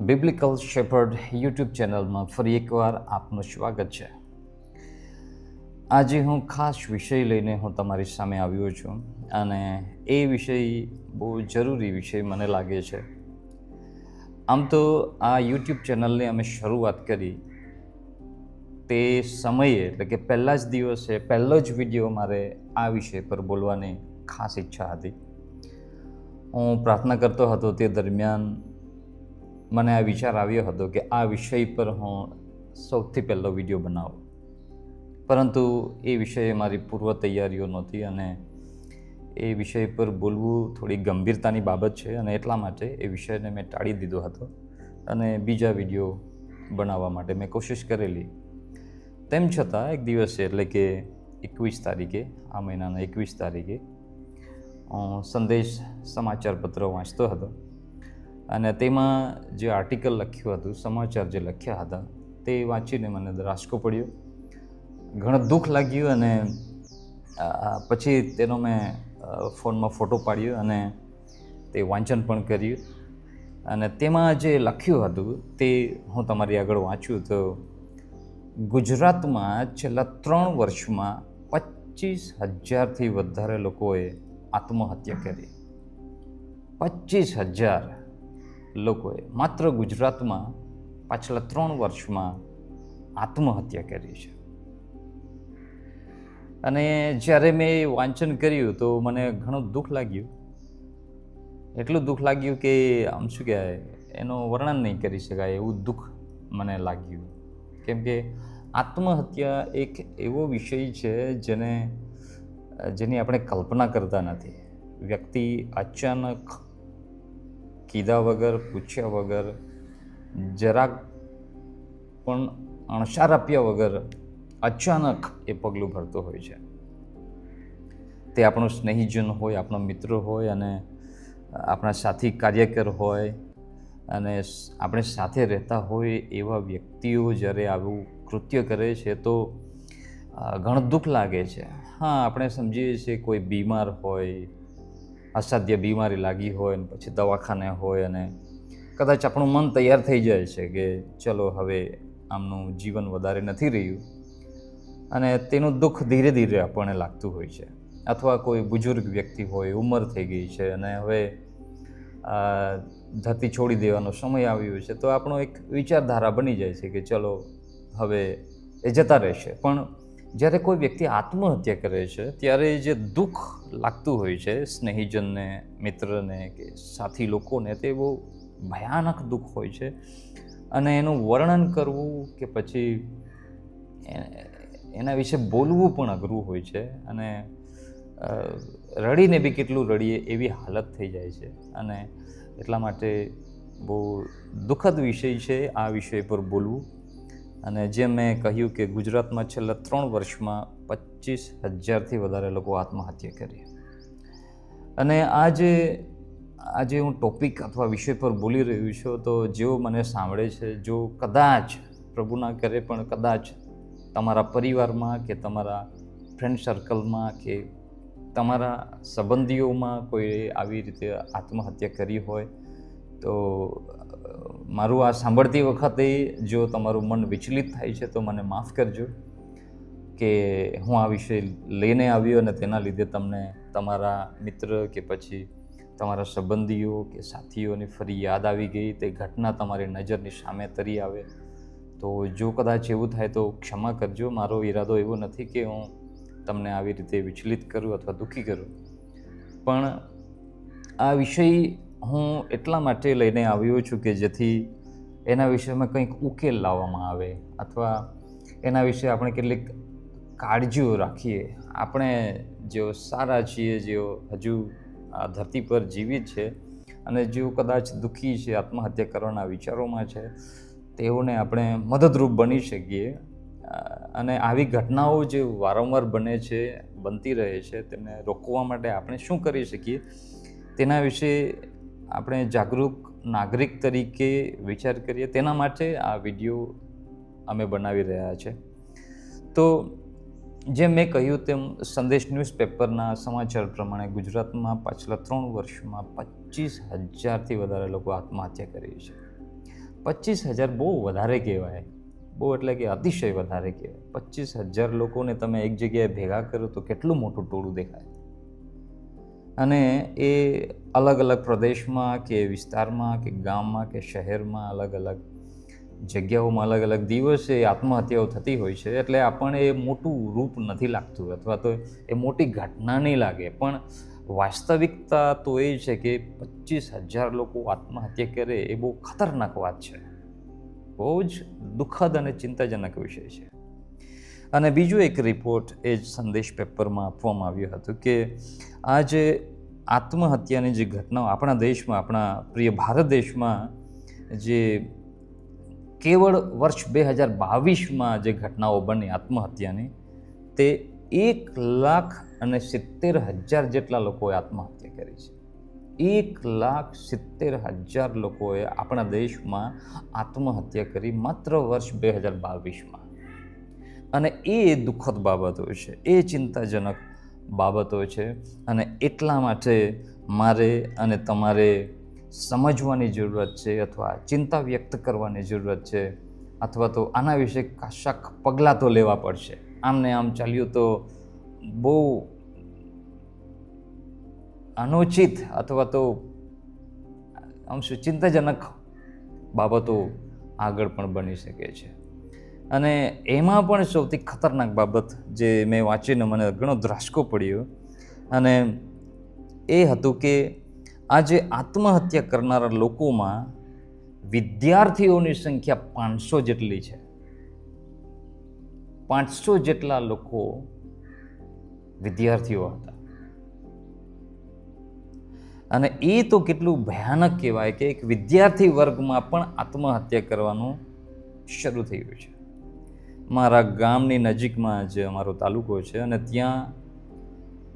બિબ્લિકલ શેપર્ડ YouTube ચેનલમાં ફરી એકવાર આપનું સ્વાગત છે. આજે હું ખાસ વિષય લઈને તમારી સામે આવ્યો છું અને એ વિષય બહુ જરૂરી વિષય મને લાગે છે. આમ તો આ યુટ્યુબ ચેનલની અમે શરૂઆત કરી તે સમયે એટલે કે પહેલા જ દિવસે પહેલો જ વિડીયો મારે આ વિષય પર બોલવાની ખાસ ઈચ્છા હતી. હું પ્રાર્થના કરતો હતો તે દરમિયાન મને આ વિચાર આવ્યો હતો કે આ વિષય પર હું સૌથી પહેલો વિડીયો બનાવું, પરંતુ એ વિષયે મારી પૂર્વ તૈયારીઓ નહોતી અને એ વિષય પર બોલવું થોડી ગંભીરતાની બાબત છે અને એટલા માટે એ વિષયને મેં ટાળી દીધો હતો અને બીજા વિડીયો બનાવવા માટે મેં કોશિશ કરેલી. તેમ છતાં એક દિવસે એટલે કે 21 તારીખે, આ મહિનાના 21 તારીખે હું સંદેશ સમાચાર પત્ર વાંચતો હતો અને તેમાં જે આર્ટિકલ લખ્યું હતું, સમાચાર જે લખ્યા હતા તે વાંચીને મને ધ્રાસકો પડ્યો, ઘણું દુઃખ લાગ્યું અને પછી તેનો મેં ફોનમાં ફોટો પાડ્યો અને તે વાંચન પણ કર્યું. અને તેમાં જે લખ્યું હતું તે હું તમારી આગળ વાંચ્યું તો ગુજરાતમાં છેલ્લા 3 વર્ષમાં 25,000થી વધારે લોકોએ આત્મહત્યા કરી. 25,000 લોકોએ માત્ર ગુજરાતમાં પાછલા 3 વર્ષમાં આત્મહત્યા કરી છે. અને જ્યારે મેં વાંચન કર્યું તો મને ઘણું દુઃખ લાગ્યું, એટલું દુઃખ લાગ્યું કે આમ શું કહેવાય, એનું વર્ણન નહીં કરી શકાય એવું દુઃખ મને લાગ્યું. કેમ કે આત્મહત્યા એક એવો વિષય છે જેની આપણે કલ્પના કરતા નથી. વ્યક્તિ અચાનક કીધા વગર, પૂછ્યા વગર, જરાક પણ અણસાર આપ્યા વગર અચાનક એ પગલું ભરતો હોય છે. તે આપણો સ્નેહીજન હોય, આપણો મિત્ર હોય અને આપણા સાથી કાર્યકર હોય અને આપણે સાથે રહેતા હોય એવા વ્યક્તિઓ જ્યારે આવું કૃત્ય કરે છે તો ઘણું દુઃખ લાગે છે. હા, આપણે સમજીએ છીએ કોઈ બીમાર હોય, અસાધ્ય બીમારી લાગી હોય અને પછી દવાખાને હોય અને કદાચ આપણું મન તૈયાર થઈ જાય છે કે ચલો હવે આમનું જીવન વધારે નથી રહ્યું અને તેનું દુઃખ ધીરે ધીરે આપણને લાગતું હોય છે. અથવા કોઈ બુઝુર્ગ વ્યક્તિ હોય, ઉંમર થઈ ગઈ છે અને હવે ધરતી છોડી દેવાનો સમય આવ્યો છે તો આપણો એક વિચારધારા બની જાય છે કે ચલો હવે એ જતા રહેશે. પણ જ્યારે કોઈ વ્યક્તિ આત્મહત્યા કરે છે ત્યારે જે દુઃખ લાગતું હોય છે સ્નેહીજનને, મિત્રને કે સાથી લોકોને, તે બહુ ભયાનક દુઃખ હોય છે અને એનું વર્ણન કરવું કે પછી એના વિશે બોલવું પણ અઘરું હોય છે અને રડીને બી કેટલું રડીએ એવી હાલત થઈ જાય છે. અને એટલા માટે બહુ દુઃખદ વિષય છે આ વિષય પર બોલવું. અને જેમ મેં કહ્યું કે ગુજરાતમાં છેલ્લા 3 વર્ષમાં 25,000થી વધારે લોકો આત્મહત્યા કરી. અને આજે હું ટોપિક અથવા વિષય પર બોલી રહ્યું છું તો જેઓ મને સાંભળે છે, જો કદાચ પ્રભુ ના કરે પણ કદાચ તમારા પરિવારમાં કે તમારા ફ્રેન્ડ સર્કલમાં કે તમારા સંબંધીઓમાં કોઈ આવી રીતે આત્મહત્યા કરી હોય તો મારું આ સાંભળતી વખતે જો તમારું મન વિચલિત થાય છે તો મને માફ કરજો કે હું આ વિષય લઈને આવ્યો અને તેના લીધે તમને તમારા મિત્ર કે પછી તમારા સંબંધીઓ કે સાથીઓની ફરી યાદ આવી ગઈ, તે ઘટના તમારી નજરની સામે તરી આવે તો જો કદાચ એવું થાય તો ક્ષમા કરજો. મારો ઈરાદો એવો નથી કે હું તમને આવી રીતે વિચલિત કરું અથવા દુઃખી કરું, પણ આ વિષય હું એટલા માટે લઈને આવ્યો છું કે જેથી એના વિષયમાં કંઈક ઉકેલ લાવવામાં આવે અથવા એના વિશે આપણે કેટલીક કાળજીઓ રાખીએ. આપણે જેઓ સારા છીએ, જેઓ હજુ આ ધરતી પર જીવિત છે અને જેઓ કદાચ દુઃખી છે, આત્મહત્યા કરવાના વિચારોમાં છે, તેઓને આપણે મદદરૂપ બની શકીએ. અને આવી ઘટનાઓ જે વારંવાર બનતી રહે છે તેને રોકવા માટે આપણે શું કરી શકીએ તેના વિશે આપણે જાગૃત નાગરિક તરીકે વિચાર કરીએ. તેના માટે આ વિડીયો અમે બનાવી રહ્યા છે. તો જેમ મેં કહ્યું તેમ સંદેશ ન્યૂઝપેપરના સમાચાર પ્રમાણે ગુજરાતમાં પાછલા 3 વર્ષમાં 25,000થી વધારે લોકો આત્મહત્યા કરી છે. 25,000 બહુ વધારે કહેવાય, બહુ એટલે કે અતિશય વધારે કહેવાય. 25,000 લોકોને તમે એક જગ્યાએ ભેગા કરો તો કેટલું મોટું ટોળું દેખાય. અને એ અલગ અલગ પ્રદેશમાં કે વિસ્તારમાં કે ગામમાં કે શહેરમાં અલગ અલગ જગ્યાઓમાં અલગ અલગ દિવસે આત્મહત્યાઓ થતી હોય છે. એટલે આપણને એ મોટું રૂપ નથી લાગતું અથવા તો એ મોટી ઘટના નહીં લાગે, પણ વાસ્તવિકતા તો એ છે કે 25,000 લોકો આત્મહત્યા કરે એ બહુ ખતરનાક વાત છે, બહુ જ દુઃખદ અને ચિંતાજનક વિષય છે. અને બીજો એક રિપોર્ટ એ જ સંદેશ પેપરમાં આપવામાં આવ્યું હતું કે આ જે આત્મહત્યાની જે ઘટનાઓ આપણા દેશમાં, આપણા પ્રિય ભારત દેશમાં જે કેવળ વર્ષ 2022માં જે ઘટનાઓ બની આત્મહત્યાની, તે 1,70,000 જેટલા લોકોએ આત્મહત્યા કરી છે. 1,70,000 લોકોએ આપણા દેશમાં આત્મહત્યા કરી માત્ર વર્ષ 2022માં. અને એ દુઃખદ બાબતો છે, એ ચિંતાજનક બાબતો છે. અને એટલા માટે મારે અને તમારે સમજવાની જરૂરત છે, અથવા ચિંતા વ્યક્ત કરવાની જરૂરત છે, અથવા તો આના વિશે કશાક પગલાં તો લેવા પડશે. આમને આમ ચાલ્યું તો બહુ અનુચિત અથવા તો આમ શું ચિંતાજનક બાબતો આગળ પણ બની શકે છે. અને એમાં પણ સૌથી ખતરનાક બાબત જે મેં વાંચીને મને ઘણો ધ્રાસકો પડ્યો, અને એ હતું કે આ જે આત્મહત્યા કરનારા લોકોમાં વિદ્યાર્થીઓની સંખ્યા 500 જેટલી છે. 500 જેટલા લોકો વિદ્યાર્થીઓ હતા. અને એ તો કેટલું ભયાનક કહેવાય કે એક વિદ્યાર્થી વર્ગમાં પણ આત્મહત્યા કરવાનું શરૂ થયું છે. મારા ગામની નજીકમાં જ અમારો તાલુકો છે, અને ત્યાં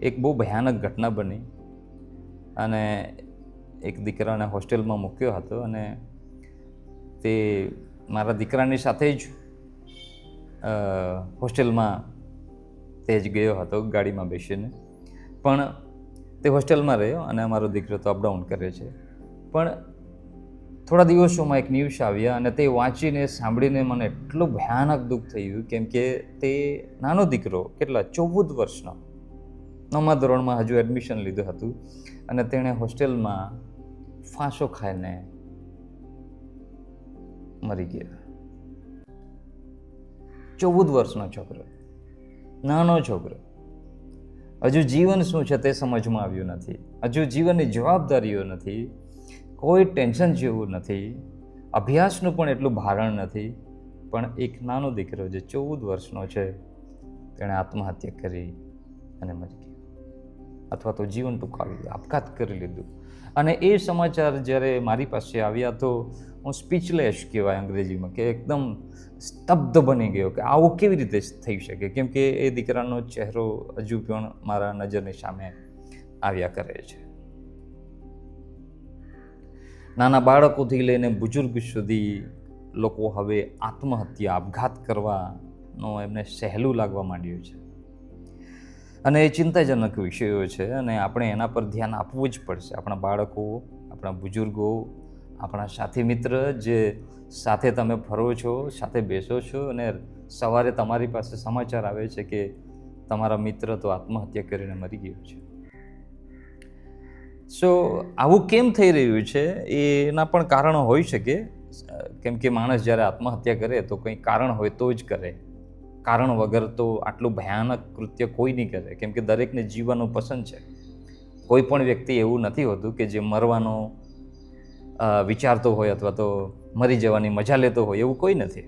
એક બહુ ભયાનક ઘટના બની. અને એક દીકરાને હોસ્ટેલમાં મૂક્યો હતો, અને તે મારા દીકરાની સાથે જ હોસ્ટેલમાં તે જ ગયો હતો ગાડીમાં બેસીને. પણ તે હોસ્ટેલમાં રહ્યો અને અમારો દીકરો તો અપડાઉન કરે છે. પણ થોડા દિવસોમાં એક ન્યૂઝ આવ્યા, અને તે વાંચીને સાંભળીને મને એટલું ભયાનક દુઃખ થયું, કેમ કે તે નાનો દીકરો, કેટલા 14 વર્ષનો, 9મા ધોરણમાં હજુ એડમિશન લીધું હતું, અને તેણે હોસ્ટેલમાં ફાંસો ખાઈને મરી ગયા. 14 વર્ષનો છોકરો, નાનો છોકરો. હજુ જીવન શું છે તે સમજમાં આવ્યું નથી, હજુ જીવનની જવાબદારીઓ નથી, કોઈ ટેન્શન જેવું નથી, અભ્યાસનું પણ એટલું ભારણ નથી. પણ એક નાનો દીકરો જે 14 વર્ષનો છે, તેણે આત્મહત્યા કરી અને મરી ગયો, અથવા તો જીવન ટૂંકાવી લીધું, આપઘાત કરી લીધું. અને એ સમાચાર જ્યારે મારી પાસે આવ્યા તો હું સ્પીચલેસ કહેવાય અંગ્રેજીમાં, કે એકદમ સ્તબ્ધ બની ગયો કે આવું કેવી રીતે થઈ શકે. કેમ કે એ દીકરાનો ચહેરો હજુ પણ મારા નજરની સામે આવ્યા કરે છે. નાના બાળકોથી લઈને બુઝુર્ગ સુધી લોકો હવે આત્મહત્યા, આપઘાત કરવાનો એમને સહેલું લાગવા માંડ્યું છે. અને એ ચિંતાજનક વિષયો છે, અને આપણે એના પર ધ્યાન આપવું જ પડશે. આપણા બાળકો, આપણા બુઝુર્ગો, આપણા સાથી મિત્ર જે સાથે તમે ફરો છો, સાથે બેસો છો, અને સવારે તમારી પાસે સમાચાર આવે છે કે તમારા મિત્ર તો આત્મહત્યા કરીને મરી ગયો છે. સો આવું કેમ થઈ રહ્યું છે એના પણ કારણો હોઈ શકે. કેમ કે માણસ જ્યારે આત્મહત્યા કરે તો કંઈ કારણ હોય તો જ કરે, કારણ વગર તો આટલું ભયાનક કૃત્ય કોઈ નહીં કરે. કેમ કે દરેકને જીવવાનું પસંદ છે. કોઈ પણ વ્યક્તિ એવું નથી હોતું કે જે મરવાનો વિચારતો હોય અથવા તો મરી જવાની મજા લેતો હોય, એવું કોઈ નથી.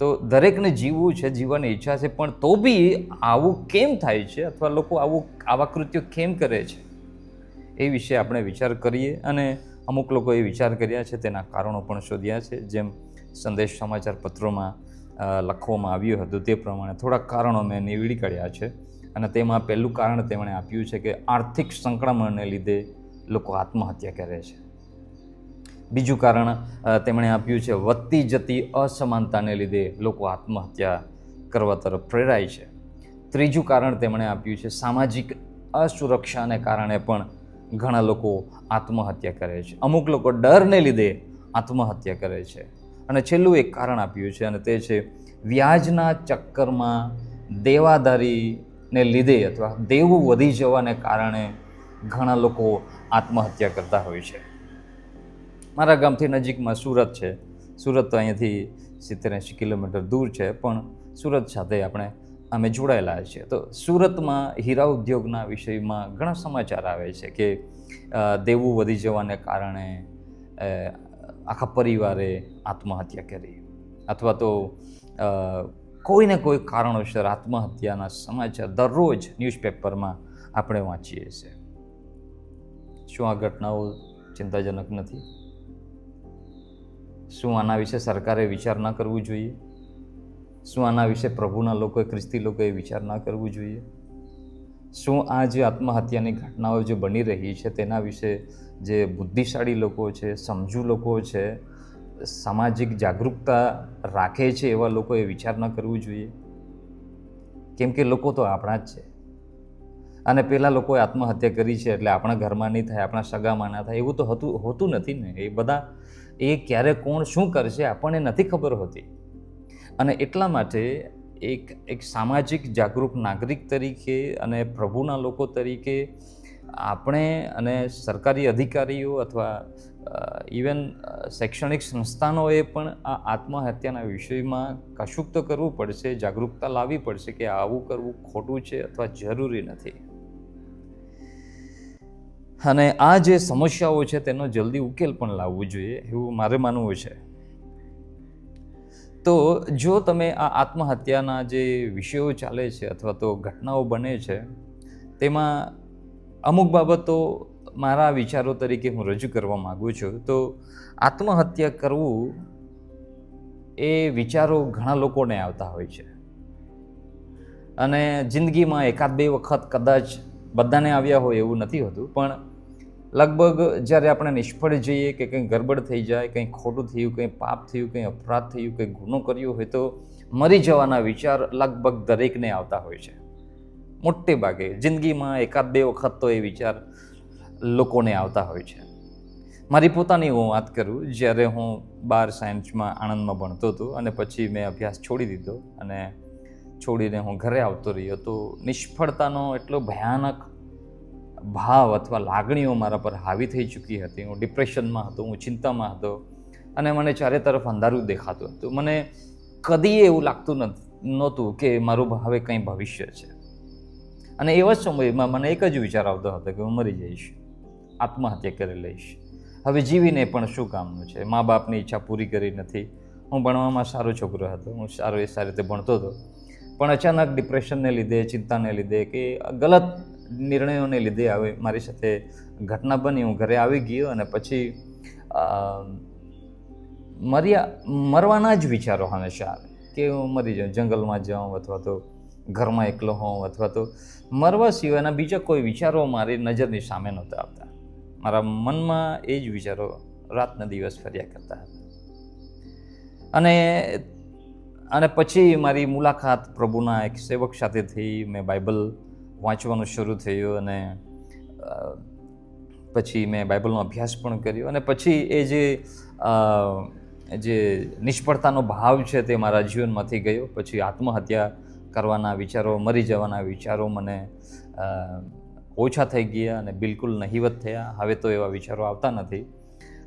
તો દરેકને જીવવું છે, જીવવાની ઈચ્છા છે, પણ તો બી આવું કેમ થાય છે, અથવા લોકો આવા કૃત્યો કેમ કરે છે, એ વિશે આપણે વિચાર કરીએ. અને અમુક લોકોએ વિચાર કર્યા છે, તેના કારણો પણ શોધ્યા છે. જેમ સંદેશ સમાચાર પત્રોમાં લખવામાં આવ્યું હતું તે પ્રમાણે થોડાક કારણો મેં નીવડી કાઢ્યા છે. અને તેમાં પહેલું કારણ તેમણે આપ્યું છે કે આર્થિક સંકળામણને લીધે લોકો આત્મહત્યા કરે છે. બીજું કારણ તેમણે આપ્યું છે વધતી જતી અસમાનતાને લીધે લોકો આત્મહત્યા કરવા તરફ પ્રેરાય છે. ત્રીજું કારણ તેમણે આપ્યું છે સામાજિક અસુરક્ષાને કારણે પણ ઘણા લોકો આત્મહત્યા કરે છે. અમુક લોકો ડરને લીધે આત્મહત્યા કરે છે. અને છેલ્લું એક કારણ આપ્યું છે, અને તે છે વ્યાજના ચક્કરમાં દેવાદારીને લીધે અથવા દેવું વધી જવાને કારણે ઘણા લોકો આત્મહત્યા કરતા હોય છે. મારા ગામથી નજીકમાં સુરત છે. સુરત તો અહીંયાથી 70-80 કિલોમીટર દૂર છે, પણ સુરત સાથે અમે જોડાયેલા છીએ. તો સુરતમાં હીરા ઉદ્યોગના વિષયમાં ઘણા સમાચાર આવે છે કે દેવું વધી જવાને કારણે આખા પરિવારે આત્મહત્યા કરી, અથવા તો કોઈને કોઈ કારણોસર આત્મહત્યાના સમાચાર દરરોજ ન્યૂઝપેપરમાં આપણે વાંચીએ છીએ. શું આ ઘટનાઓ ચિંતાજનક નથી? શું આના વિશે સરકારે વિચાર ના કરવું જોઈએ? શું આના વિશે પ્રભુના લોકોએ, ખ્રિસ્તી લોકોએ વિચાર ના કરવું જોઈએ? શું આ જે આત્મહત્યાની ઘટનાઓ જે બની રહી છે તેના વિશે જે બુદ્ધિશાળી લોકો છે, સમજુ લોકો છે, સામાજિક જાગૃતતા રાખે છે એવા લોકોએ વિચાર ન કરવું જોઈએ? કેમ કે લોકો તો આપણા જ છે, અને પેલા લોકોએ આત્મહત્યા કરી છે એટલે આપણા ઘરમાં નહીં થાય, આપણા સગામાં ના થાય એવું તો હોતું નથી ને. એ બધા ક્યારે કોણ શું કરશે આપણને નથી ખબર હોતી. અને એટલા માટે એક સામાજિક જાગૃત નાગરિક તરીકે અને પ્રભુના લોકો તરીકે આપણે અને સરકારી અધિકારીઓ અથવા ઇવન શૈક્ષણિક સંસ્થાનોએ પણ આ આત્મહત્યાના વિષયમાં કશુંક તો કરવું પડશે, જાગૃતતા લાવવી પડશે કે આવું કરવું ખોટું છે અથવા જરૂરી નથી. અને આ જે સમસ્યાઓ છે તેનો જલ્દી ઉકેલ પણ લાવવો જોઈએ એવું મારે માનવું છે. તો જો તમે આ આત્મહત્યાના જે વિષયો ચાલે છે અથવા તો ઘટનાઓ બને છે તેમાં અમુક બાબતો મારા વિચારો તરીકે હું રજૂ કરવા માગું છું. તો આત્મહત્યા કરવું એ વિચારો ઘણા લોકોને આવતા હોય છે, અને જિંદગીમાં 1-2 વખત કદાચ બધાને આવ્યા હોય એવું નથી હોતું, પણ લગભગ જ્યારે આપણે નિષ્ફળ જઈએ કે કંઈ ગરબડ થઈ જાય, કંઈ ખોટું થયું, કંઈ પાપ થયું, કંઈ અપરાધ થયું, કંઈ ગુનો કર્યો હોય તો મરી જવાના વિચાર લગભગ દરેકને આવતા હોય છે. મોટે ભાગે જિંદગીમાં 1-2 વખત તો એ વિચાર લોકોને આવતા હોય છે. મારી પોતાની હું વાત કરું, જ્યારે હું 12 સાયન્સમાં આણંદમાં ભણતો હતો અને પછી મેં અભ્યાસ છોડી દીધો અને છોડીને હું ઘરે આવતો રહ્યો, તો નિષ્ફળતાનો એટલો ભયાનક ભાવ અથવા લાગણીઓ મારા પર હાવી થઈ ચૂકી હતી. હું ડિપ્રેશનમાં હતો, હું ચિંતામાં હતો, અને મને ચારે તરફ અંધારું દેખાતું હતું. મને કદી એવું લાગતું નહોતું કે મારું હવે કંઈ ભવિષ્ય છે. અને એવા સમયમાં મને એક જ વિચાર આવતો હતો કે હું મરી જઈશ, આત્મહત્યા કરી લઈશ. હવે જીવીને પણ શું કામનું છે? મા બાપની ઈચ્છા પૂરી કરી નથી. હું ભણવામાં સારો છોકરો હતો, હું સારી રીતે ભણતો હતો, પણ અચાનક ડિપ્રેશનને લીધે, ચિંતાને લીધે કે ગલત નિર્ણયોને લીધે હવે મારી સાથે ઘટના બની. હું ઘરે આવી ગયો અને પછી મરવાના જ વિચારો હંમેશા આવે કે હું મરી જાઉં, જંગલમાં જાઉં, અથવા તો ઘરમાં એકલો હોઉં, અથવા તો મરવા સિવાયના બીજા કોઈ વિચારો મારી નજરની સામે નહોતા આવતા. મારા મનમાં એ જ વિચારો રાતના દિવસ ફર્યા કરતા હતા. અને પછી મારી મુલાકાત પ્રભુના એક સેવક સાથે થઈ. મેં બાઇબલ વાંચવાનું શરૂ થયું અને પછી મેં બાઇબલનો અભ્યાસ પણ કર્યો, અને પછી એ જે નિષ્ફળતાનો ભાવ છે તે મારા જીવનમાંથી ગયો. પછી આત્મહત્યા કરવાના વિચારો, મરી જવાના વિચારો મને ઓછા થઈ ગયા અને બિલકુલ નહિવત થયા. હવે તો એવા વિચારો આવતા નથી,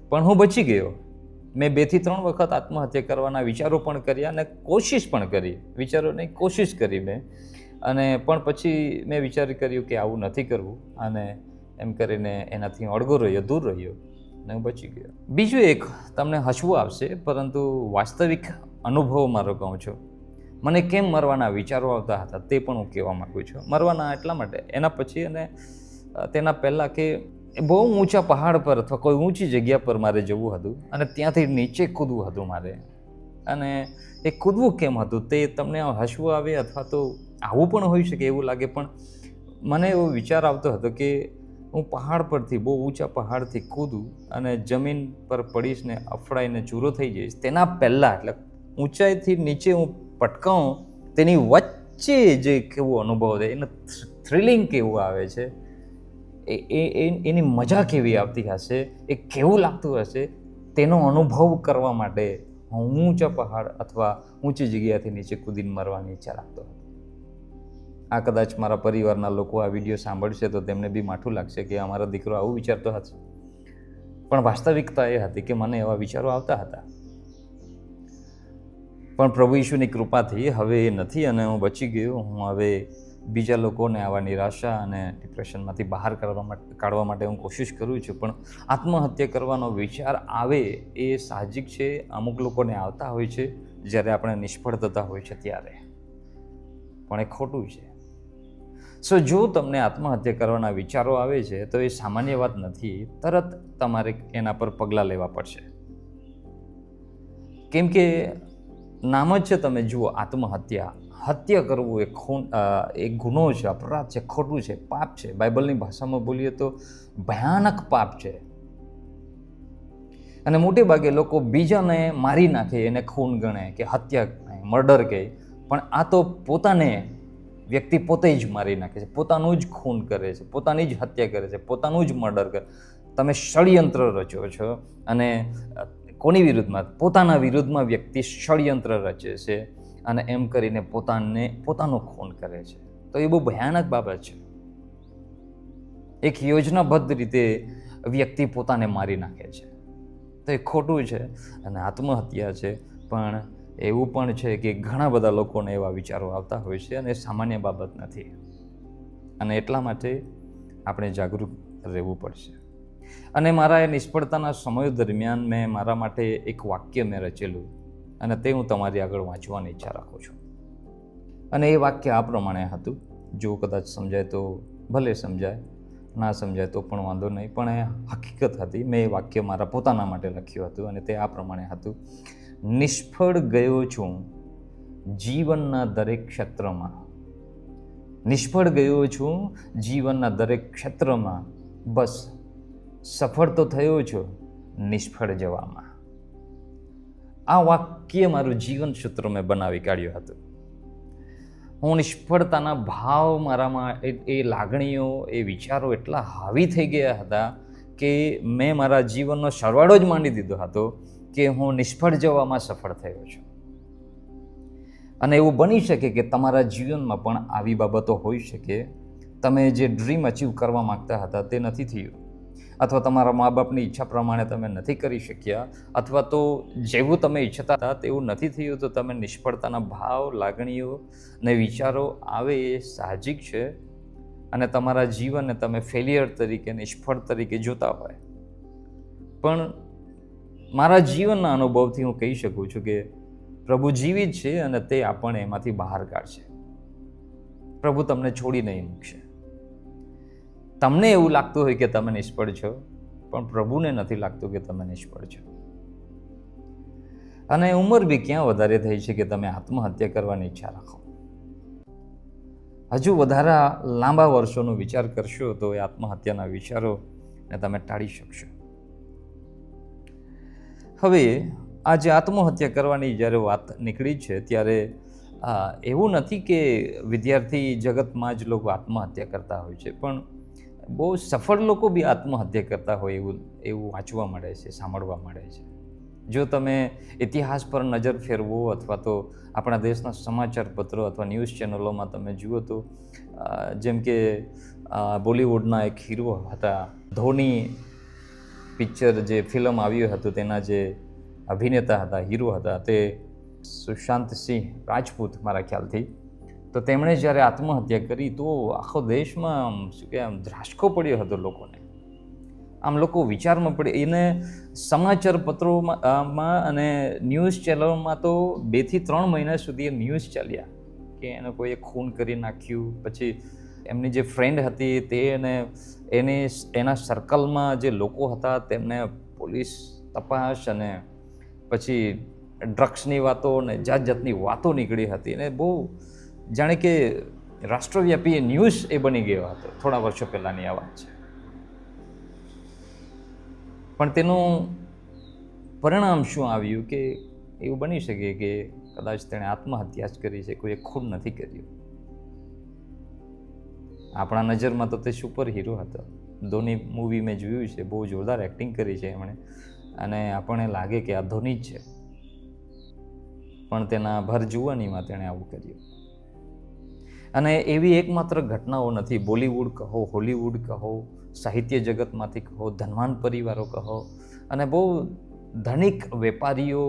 પણ હું બચી ગયો. મેં 2-3 વખત આત્મહત્યા કરવાના વિચારો પણ કર્યા અને કોશિશ પણ કરી, વિચારો નહીં કોશિશ કરી મેં. અને પણ પછી મેં વિચાર કર્યું કે આવું નથી કરવું, અને એમ કરીને એનાથી અળગો રહ્યો, દૂર રહ્યો, અને હું બચી ગયો. બીજું એક તમને હસવું આવશે, પરંતુ વાસ્તવિક અનુભવ મારો કહું છું. મને કેમ મરવાના વિચારો આવતા હતા તે પણ હું કહેવા માગું છું. મરવાના એટલા માટે, એના પછી અને તેના પહેલાં કે બહુ ઊંચા પહાડ પર અથવા કોઈ ઊંચી જગ્યા પર મારે જવું હતું, અને ત્યાંથી નીચે કૂદવું હતું મારે. અને એ કૂદવું કેમ હતું તે તમને હસવું આવે અથવા તો આવું પણ હોઈ શકે એવું લાગે, પણ મને એવો વિચાર આવતો હતો કે હું પહાડ પરથી, બહુ ઊંચા પહાડથી કૂદું અને જમીન પર પડીશ ને અફડાઈને ચૂરો થઈ જઈશ. તેના પહેલાં, એટલે ઊંચાઈથી નીચે હું પટકાઉં તેની વચ્ચે જે કેવો અનુભવ થાય, એનું થ્રિલિંગ કેવું આવે છે, એની મજા કેવી આવતી હશે, એ કેવું લાગતું હશે, તેનો અનુભવ કરવા માટે હું ઊંચા પહાડ અથવા ઊંચી જગ્યાથી નીચે કૂદીને મરવાની ઈચ્છા રાખતો હતો. આ કદાચ મારા પરિવારના લોકો આ વિડીયો સાંભળશે તો તેમને બી માઠું લાગશે કે અમારો દીકરો આવું વિચારતો હતો. પણ વાસ્તવિકતા એ હતી કે મને એવા વિચારો આવતા હતા. પણ પ્રભુ ઈશુની કૃપાથી હવે એ નથી અને હું બચી ગયો. હું હવે બીજા લોકોને આવા નિરાશા અને ડિપ્રેશનમાંથી બહાર કાઢવા માટે હું કોશિશ કરું છું. પણ આત્મહત્યા કરવાનો વિચાર આવે એ સાહજિક છે. અમુક લોકોને આવતા હોય છે જ્યારે આપણે નિષ્ફળ થતા હોય છે ત્યારે, પણ એ ખોટું છે. સો જો તમને આત્મહત્યા કરવાના વિચારો આવે છે તો એ સામાન્ય વાત નથી. તરત તમારે એના પર પગલાં લેવા પડશે. કેમ કે નામ જ છે, તમે જુઓ, આત્મહત્યા. હત્યા કરવું એ ગુનો છે, અપરાધ છે, ખોટું છે, પાપ છે. બાઇબલની ભાષામાં બોલીએ તો ભયાનક પાપ છે. અને મોટે ભાગે લોકો બીજાને મારી નાખે એને ખૂન ગણે કે હત્યા ગણે, મર્ડર કહે. પણ આ તો પોતાને વ્યક્તિ પોતે જ મારી નાખે છે, પોતાનું જ ખૂન કરે છે, પોતાની જ હત્યા કરે છે, પોતાનું જ મર્ડર કરે. તમે ષડયંત્ર રચો છો અને કોની વિરુદ્ધમાં? પોતાના વિરુદ્ધમાં વ્યક્તિ ષડયંત્ર રચે છે અને એમ કરીને પોતાનું ખૂન કરે છે. તો એ બહુ ભયાનક બાબત છે. એક યોજનાબદ્ધ રીતે વ્યક્તિ પોતાને મારી નાખે છે. તો એ ખોટું છે અને આત્મહત્યા છે. પણ એવું પણ છે કે ઘણા બધા લોકોને એવા વિચારો આવતા હોય છે અને સામાન્ય બાબત નથી. અને એટલા માટે આપણે જાગૃત રહેવું પડશે. અને મારા એ નિષ્ફળતાના સમય દરમિયાન મેં મારા માટે એક વાક્ય મેં રચેલું અને તે હું તમારી આગળ વાંચવાની ઈચ્છા રાખું છું. અને એ વાક્ય આ પ્રમાણે હતું. જો કદાચ સમજાય તો ભલે સમજાય, ના સમજાય તો પણ વાંધો નહીં. પણ એ હકીકત હતી. મેં એ વાક્ય મારા પોતાના માટે લખ્યું હતું અને તે આ પ્રમાણે હતું: નિષ્ફળ ગયો છું જીવનના દરેક ક્ષેત્રમાં. નિષ્ફળ ગયો છું જીવનના દરેક ક્ષેત્રમાં, બસ સફળ તો થયો છું નિષ્ફળ જવામાં. આ વાક્ય મારું જીવન સૂત્ર મેં બનાવી કાઢ્યું હતું. હું નિષ્ફળતાના ભાવ મારામાં, એ લાગણીઓ, એ વિચારો એટલા હાવી થઈ ગયા હતા કે મેં મારા જીવનનો સરવાળો જ માંડી દીધો હતો કે હું નિષ્ફળ જવામાં સફળ થયો છું. અને એવું બની શકે કે તમારા જીવનમાં પણ આવી બાબતો હોઈ શકે. તમે જે ડ્રીમ અચીવ કરવા માગતા હતા તે નથી થયું, અથવા તમારા મા બાપની ઈચ્છા પ્રમાણે તમે નથી કરી શક્યા, અથવા તો જેવું તમે ઈચ્છતા હતા તેવું નથી થયું. તો તમે નિષ્ફળતાના ભાવ, લાગણીઓ ને વિચારો આવે એ સાહજિક છે. અને તમારા જીવનને તમે ફેલિયર તરીકે, નિષ્ફળ તરીકે જોતા હોય. પણ મારા જીવનના અનુભવથી હું કહી શકું છું કે પ્રભુ જીવિત છે અને તે આપણને એમાંથી બહાર કાઢશે. પ્રભુ તમને છોડી નહીં મૂકશે. તમને એવું લાગતું હોય કે તમે નિષ્ફળ છો, પણ પ્રભુને નથી લાગતું કે તમે નિષ્ફળ છો. અને ઉંમર બી ક્યાં વધારે થઈ છે કે તમે આત્મહત્યા કરવાની ઈચ્છા રાખો. હજુ વધારે લાંબા વર્ષોનો વિચાર કરશો તો એ આત્મહત્યાના વિચારોને તમે ટાળી શકશો. હવે આજે આત્મહત્યા કરવાની જ્યારે વાત નીકળી છે ત્યારે એવું નથી કે વિદ્યાર્થી જગતમાં જ લોકો આત્મહત્યા કરતા હોય છે, પણ બહુ સફળ લોકો બી આત્મહત્યા કરતા હોય એવું વાંચવા મળે છે, સાંભળવા મળે છે. જો તમે ઇતિહાસ પર નજર ફેરવો અથવા તો આપણા દેશના સમાચાર પત્રો અથવા ન્યૂઝ ચેનલોમાં તમે જુઓ તો જેમ કે બોલિવૂડના એક હીરો હતા, ધોની પિક્ચર જે ફિલ્મ આવ્યું હતું તેના જે અભિનેતા હતા, હીરો હતા, તે સુશાંત સિંહ રાજપૂત મારા ખ્યાલથી. તો તેમણે જ્યારે આત્મહત્યા કરી તો આખો દેશમાં શું કે ધ્રાસકો પડ્યો હતો લોકોને. આમ લોકો વિચારમાં પડે. એને સમાચાર પત્રોમાં અને ન્યૂઝ ચેનલોમાં તો 2 થી 3 મહિના સુધી એ ન્યૂઝ ચાલ્યા કે એને કોઈએ ખૂન કરી નાખ્યું. પછી એમની જે ફ્રેન્ડ હતી તે એના સર્કલમાં જે લોકો હતા તેમને પોલીસ તપાસ અને પછી ડ્રગ્સની વાતો અને જાત જાતની વાતો નીકળી હતી. અને બહુ જાણે કે રાષ્ટ્રવ્યાપી ન્યૂઝ એ બની ગયો હતો. થોડા વર્ષો પહેલાંની આ વાત છે. પણ તેનું પરિણામ શું આવ્યું કે એવું બની શકે કે કદાચ તેણે આત્મહત્યા જ કરી છે, કોઈએ ખૂન નથી કર્યું. આપણા નજરમાં તો તે સુપર હીરો હતો. ધોની મૂવી મેં જોયું છે, બહુ જોરદાર એક્ટિંગ કરી છે એમણે. અને આપણને લાગે કે આ ધોની જ છે, પણ તેના ભર જુવાનીમાં તેણે આવું કર્યું. અને એવી એકમાત્ર ઘટનાઓ નથી. બોલિવૂડ કહો, હોલિવૂડ કહો, સાહિત્ય જગતમાંથી કહો, ધનવાન પરિવારો કહો, અને બહુ ધનિક વેપારીઓ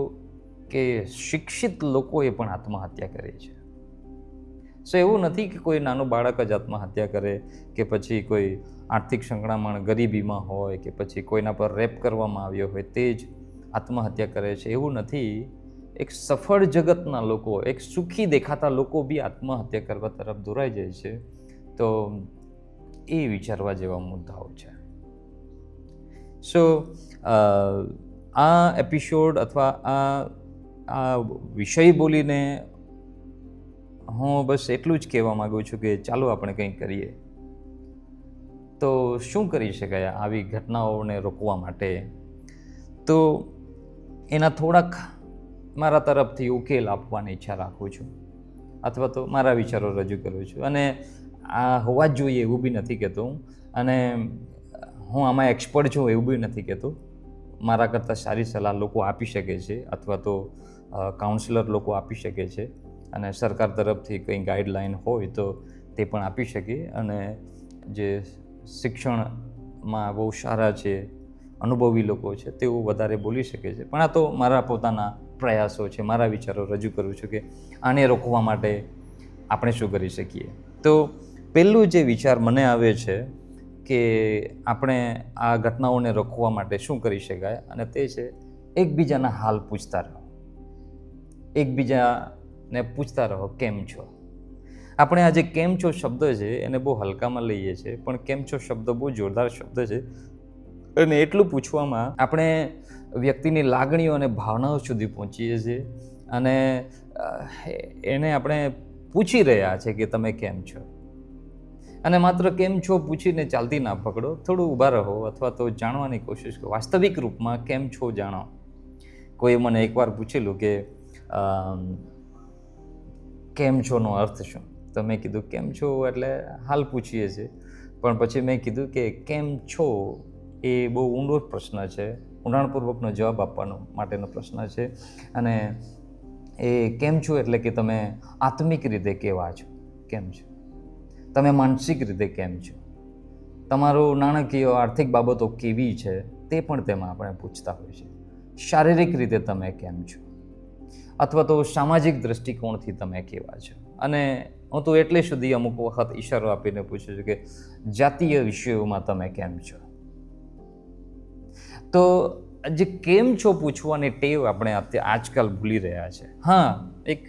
કે શિક્ષિત લોકોએ પણ આત્મહત્યા કરી છે. સો એવું નથી કે કોઈ નાનું બાળક જ આત્મહત્યા કરે, કે પછી કોઈ આર્થિક સંકળામણ ગરીબીમાં હોય, કે પછી કોઈના પર રેપ કરવામાં આવ્યો હોય તે જ આત્મહત્યા કરે છે. એવું નથી. એક સફળ જગતના લોકો, એક સુખી દેખાતા લોકો બી આત્મહત્યા કરવા તરફ દોરાઈ જાય છે. તો એ વિચારવા જેવા મુદ્દાઓ છે. સો આ એપિસોડ અથવા આ વિષય બોલીને હું બસ એટલું જ કહેવા માગું છું કે ચાલો આપણે કંઈક કરીએ. તો શું કરી શકાય આવી ઘટનાઓને રોકવા માટે? તો એના થોડાક મારા તરફથી ઉકેલ આપવાની ઈચ્છા રાખું છું, અથવા તો મારા વિચારો રજૂ કરું છું. અને આ હોવા જ જોઈએ એવું બી નથી કહેતો હું, અને હું આમાં એક્સપર્ટ છું એવું બી નથી કહેતો. મારા કરતાં સારી સલાહ લોકો આપી શકે છે, અથવા તો કાઉન્સલર લોકો આપી શકે છે, અને સરકાર તરફથી કંઈ ગાઈડલાઈન હોય તો તે પણ આપી શકે. અને જે શિક્ષણમાં બહુ સારા છે, અનુભવી લોકો છે, તેઓ વધારે બોલી શકે છે. પણ આ તો મારા પોતાના પ્રયાસો છે, મારા વિચારો રજૂ કરું છું કે આને રોકવા માટે આપણે શું કરી શકીએ. તો પહેલું જે વિચાર મને આવે છે કે આપણે આ ઘટનાઓને રોકવા માટે શું કરી શકાય, અને તે છે એકબીજાના હાલ પૂછતા રહો. એકબીજાને પૂછતા રહો કેમ છો. આપણે આ જે કેમ છો શબ્દ છે એને બહુ હલકામાં લઈએ છીએ, પણ કેમ છો શબ્દ બહુ જોરદાર શબ્દ છે. અને એટલું પૂછવામાં આપણે વ્યક્તિની લાગણીઓ અને ભાવનાઓ સુધી પહોંચીએ છીએ, અને એને આપણે પૂછી રહ્યા છે કે તમે કેમ છો. અને માત્ર કેમ છો પૂછીને ચાલતી ના પકડો, થોડું ઊભા રહો, અથવા તો જાણવાની કોશિશ કરો. વાસ્તવિક રૂપમાં કેમ છો જાણો. કોઈ મને એકવાર પૂછેલું કે કેમ છોનો અર્થ શું? તો મેં કીધું કેમ છો એટલે હાલ પૂછીએ છીએ. પણ પછી મેં કીધું કે કેમ છો એ બહુ ઊંડો પ્રશ્ન છે, ઊંડાણપૂર્વકનો જવાબ આપવાનો માટેનો પ્રશ્ન છે. અને એ કેમ છો એટલે કે તમે આત્મિક રીતે કેવા છો, કેમ છો. તમે માનસિક રીતે કેમ છો. તમારું નાણાકીય આર્થિક બાબતો કેવી છે તે પણ તેમાં આપણે પૂછતા હોઈએ છીએ. શારીરિક રીતે તમે કેમ છો, અથવા તો સામાજિક દૃષ્ટિકોણથી તમે કેવા છો. અને હું તો એટલે સુધી અમુક વખત ઈશારો આપીને પૂછું છું કે જાતીય વિષયોમાં તમે કેમ છો. તો જે કેમ છો પૂછવાની ટેવ આપણે આજકાલ ભૂલી રહ્યા છે. હા, એક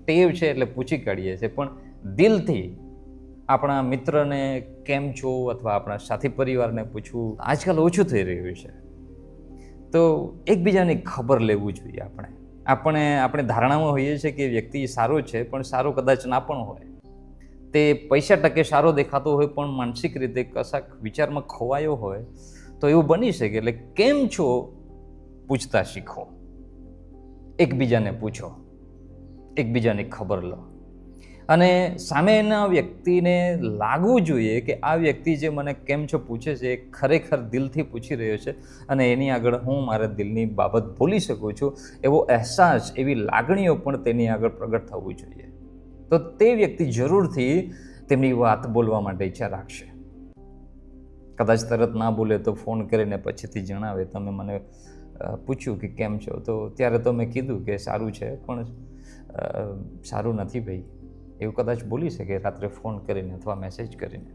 ટેવ છે એટલે પૂછી કાઢીએ છીએ, પણ દિલથી આપણા મિત્રને કેમ છો અથવા આપણા સાથી પરિવારને પૂછવું આજકાલ ઓછું થઈ રહ્યું છે. તો એકબીજાની ખબર લેવું જોઈએ. આપણે ધારણામાં હોઈએ છીએ કે વ્યક્તિ સારો છે, પણ સારો કદાચ ના પણ હોય. તે પૈસા ટકે સારો દેખાતો હોય, પણ માનસિક રીતે કશાક વિચારમાં ખોવાયો હોય તો એવું બની શકે. એટલે કેમ છો પૂછતા શીખો. એકબીજાને પૂછો, એકબીજાની ખબર લો. અને સામેના વ્યક્તિને લાગવું જોઈએ કે આ વ્યક્તિ જે મને કેમ છો પૂછે છે એ ખરેખર દિલથી પૂછી રહ્યો છે, અને એની આગળ હું મારા દિલની બાબત બોલી શકું છું, એવો અહેસાસ, એવી લાગણીઓ પણ તેની આગળ પ્રગટ થવું જોઈએ. તો તે વ્યક્તિ જરૂરથી તેમની વાત બોલવા માટે ઈચ્છા રાખશે. કદાચ તરત ના બોલે તો ફોન કરીને પછીથી જણાવે, તમે મને પૂછ્યું કે કેમ છો, તો ત્યારે તો મેં કીધું કે સારું છે, પણ સારું નથી ભાઈ, એવું કદાચ બોલી શકે રાત્રે ફોન કરીને અથવા મેસેજ કરીને.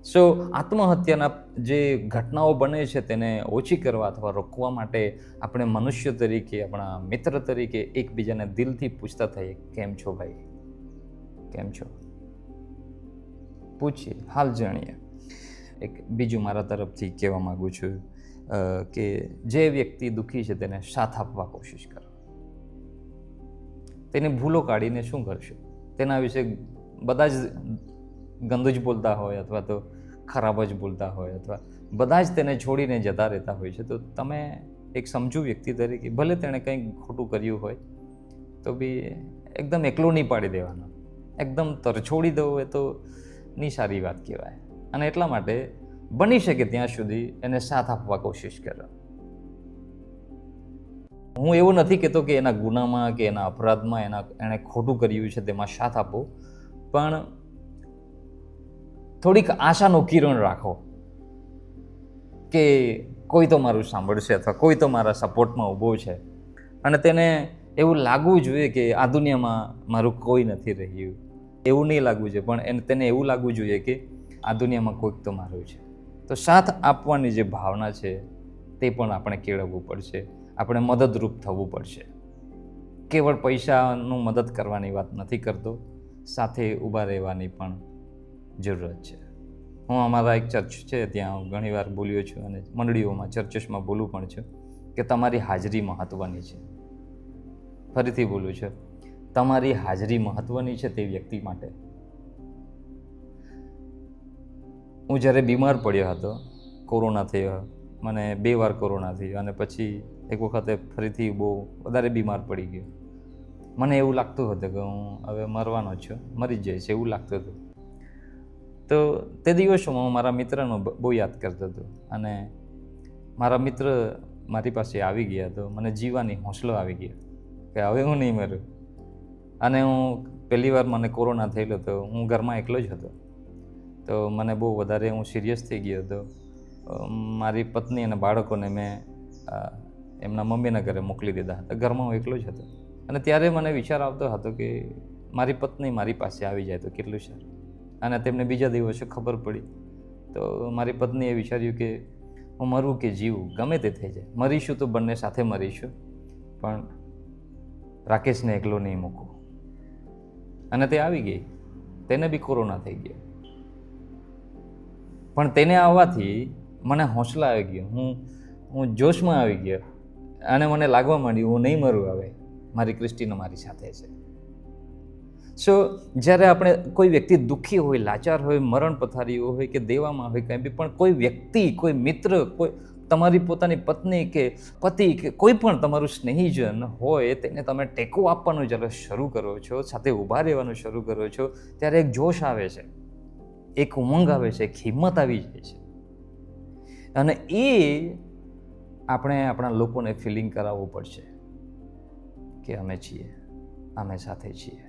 સો આત્મહત્યાના જે ઘટનાઓ બને છે તેને ઓછી કરવા અથવા રોકવા માટે આપણે મનુષ્ય તરીકે, આપણા મિત્ર તરીકે એકબીજાને દિલથી પૂછતા થઈએ, કેમ છો ભાઈ, કેમ છો, પૂછીએ, હાલ જાણીએ. એક બીજું મારા તરફથી કહેવા માગું છું કે જે વ્યક્તિ દુઃખી છે તેને સાથ આપવા કોશિશ કરો. તેની ભૂલો કાઢીને શું કરશો? તેના વિશે બધા જ ગંદુ જ બોલતા હોય, અથવા તો ખરાબ જ બોલતા હોય, અથવા બધા જ તેને છોડીને જતા રહેતા હોય છે. તો તમે એક સમજુ વ્યક્તિ તરીકે, ભલે તેણે કંઈક ખોટું કર્યું હોય તો બી એકદમ એકલો નહીં પાડી દેવાનો, એકદમ તરછોડી દો એ તો ની સારી વાત કહેવાય. અને એટલા માટે બની શકે ત્યાં સુધી એને સાથ આપવા કોશિશ કરો. હું એવું નથી કહેતો કે એના ગુનામાં કે એના અપરાધમાં એણે ખોટું કર્યું છે તેમાં સાથ આપો, પણ થોડીક આશાનો કિરણ રાખો કે કોઈ તો મારું સાંભળશે અથવા કોઈ તો મારા સપોર્ટમાં ઊભો છે. અને તેને એવું લાગવું જોઈએ કે આ દુનિયામાં મારું કોઈ નથી રહ્યું. એવું નહીં લાગવું જોઈએ, પણ તેને એવું લાગવું જોઈએ કે આ દુનિયામાં કોઈક તો મારું છે. તો સાથ આપવાની જે ભાવના છે તે પણ આપણે કેળવવું પડશે. આપણે મદદરૂપ થવું પડશે. કેવળ પૈસાનું મદદ કરવાની વાત નથી કરતો, સાથે ઊભા રહેવાની પણ જરૂરત છે. હું અમારા એક ચર્ચ છે ત્યાં ઘણીવાર બોલ્યો છું અને મંડળીઓમાં ચર્ચસમાં બોલું પણ છું કે તમારી હાજરી મહત્ત્વની છે. ફરીથી બોલું છું, તમારી હાજરી મહત્ત્વની છે તે વ્યક્તિ માટે. હું જ્યારે બીમાર પડ્યો હતો, કોરોના થયો, મને 2 વાર કોરોના થયો અને પછી એક વખતે ફરીથી બહુ વધારે બીમાર પડી ગયો. મને એવું લાગતું હતું કે હું હવે મરવાનો છું, મરી જઈશ એવું લાગતું હતું. તો તે દિવસોમાં હું મારા મિત્રનો બહુ યાદ કરતો હતો અને મારા મિત્ર મારી પાસે આવી ગયા તો મને જીવવાની હોંસલો આવી ગયો કે હવે હું નહીં મરું. અને હું પહેલી વાર મને કોરોના થયેલો તો હું ઘરમાં એકલો જ હતો. તો મને બહુ વધારે હું સિરિયસ થઈ ગયો હતો. મારી પત્ની અને બાળકોને મેં એમના મમ્મીના ઘરે મોકલી દીધા હતા. ઘરમાં હું એકલો જ હતો અને ત્યારે મને વિચાર આવતો હતો કે મારી પત્ની મારી પાસે આવી જાય તો કેટલું સારું. અને તેમને બીજા દિવસે ખબર પડી તો મારી પત્નીએ વિચાર્યું કે હું મરું કે જીવું ગમે તે થઈ જાય, મરીશું તો બંને સાથે મરીશું, પણ રાકેશને એકલો નહીં મૂકું. અને તે આવી ગઈ. તેને બી કોરોના થઈ ગયો, પણ તેને આવવાથી મને હોંસલા આવી ગયો. હું જોશમાં આવી ગયો અને મને લાગવા માંડ્યું હું નહીં મરું, હવે મારી ક્રિસ્ટીનો મારી સાથે છે. સો જ્યારે આપણે કોઈ વ્યક્તિ દુઃખી હોય, લાચાર હોય, મરણ પથારીઓ હોય કે દેવામાં હોય કંઈ બી, પણ કોઈ વ્યક્તિ, કોઈ મિત્ર, કોઈ તમારી પોતાની પત્ની કે પતિ કે કોઈ પણ તમારું સ્નેહીજન હોય તેને તમે ટેકો આપવાનું જ્યારે શરૂ કરો છો, સાથે ઊભા રહેવાનું શરૂ કરો છો, ત્યારે એક જોશ આવે છે, એક ઉમંગ આવે છે, એક હિંમત આવી જાય છે. અને એ આપણે આપણા લોકોને ફિલિંગ કરાવવું પડશે કે અમે છીએ, અમે સાથે છીએ.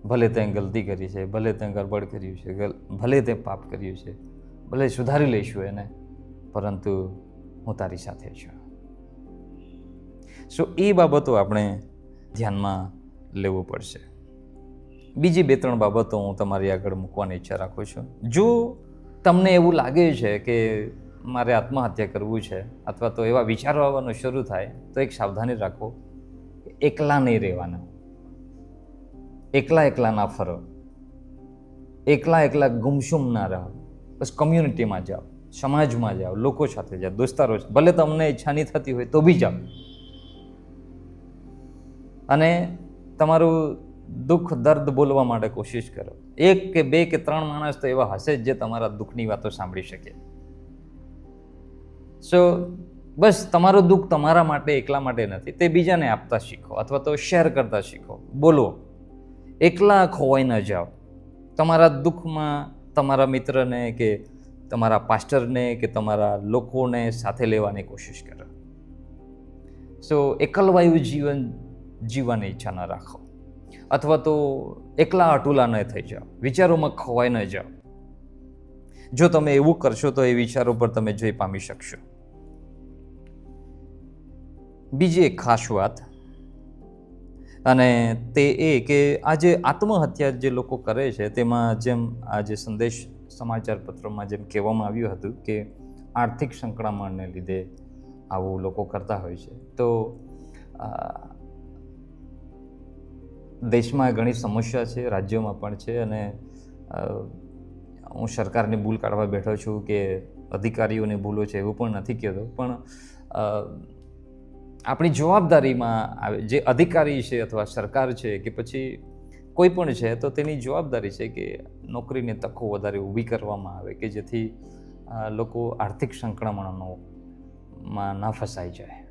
ભલે તે ગલતી કરી છે, ભલે તે ગડબડ કર્યું છે, ભલે તે પાપ કર્યું છે, ભલે સુધારી લઈશું એને, પરંતુ હું તારી સાથે છું. સો એ બાબતો આપણે ધ્યાનમાં લેવું પડશે. બીજી 2-3 બાબતો હું તમારી આગળ મૂકવાની ઈચ્છા રાખું છું. જો તમને એવું લાગે છે કે મારે આત્મહત્યા કરવું છે અથવા તો એવા વિચારો આવવાનું શરૂ થાય તો એક સાવધાની રાખો કે એકલા નહીં રહેવાના. એકલા ના ફરો, એકલા ગુમસુમ ના રહો. બસ કમ્યુનિટીમાં જાઓ, સમાજમાં જાઓ, લોકો સાથે જાઓ, દોસ્તારો, ભલે તમને ઈચ્છા નહીં થતી હોય તો બી જાઓ અને તમારું દુઃખ દર્દ બોલવા માટે કોશિશ કરો. 1 કે 2 કે 3 માણસ તો એવા હશે જ જે તમારા દુઃખની વાતો સાંભળી શકે. સો બસ તમારું દુઃખ તમારા માટે, એકલા માટે નથી, તે બીજાને આપતા શીખો અથવા તો શેર કરતા શીખો, બોલો. એકલા ખોવાઈ ન જાઓ. તમારા દુઃખમાં તમારા મિત્રને કે તમારા પાસ્ટરને કે તમારા લોકોને સાથે લેવાની કોશિશ કરો. સો એકલવાયુ જીવન જીવવાની ઈચ્છા ન રાખો અથવા તો એકલા અટુલા ન થઈ જાઓ, વિચારોમાં ખોવાઈ ન જાઓ. જો તમે એવું કરશો તો એ વિચારો પર તમે જય પામી શકશો. બીજી એક ખાસ વાત, અને તે એ કે આ જે આત્મહત્યા જે લોકો કરે છે તેમાં જેમ આ જે સંદેશ સમાચાર પત્રમાં જેમ કહેવામાં આવ્યું હતું કે આર્થિક સંકળામણને લીધે આવું લોકો કરતા હોય છે. તો દેશમાં ઘણી સમસ્યા છે, રાજ્યોમાં પણ છે, અને હું સરકારની ભૂલ કાઢવા બેઠો છું કે અધિકારીઓની ભૂલો છે એવું પણ નથી કહેતો, પણ આપણી જવાબદારીમાં આવે જે અધિકારી છે અથવા સરકાર છે કે પછી કોઈ પણ છે તો તેની જવાબદારી છે કે નોકરીની તકો વધારે ઊભી કરવામાં આવે કે જેથી લોકો આર્થિક સંકળામણોમાં ન ફસાઈ જાય.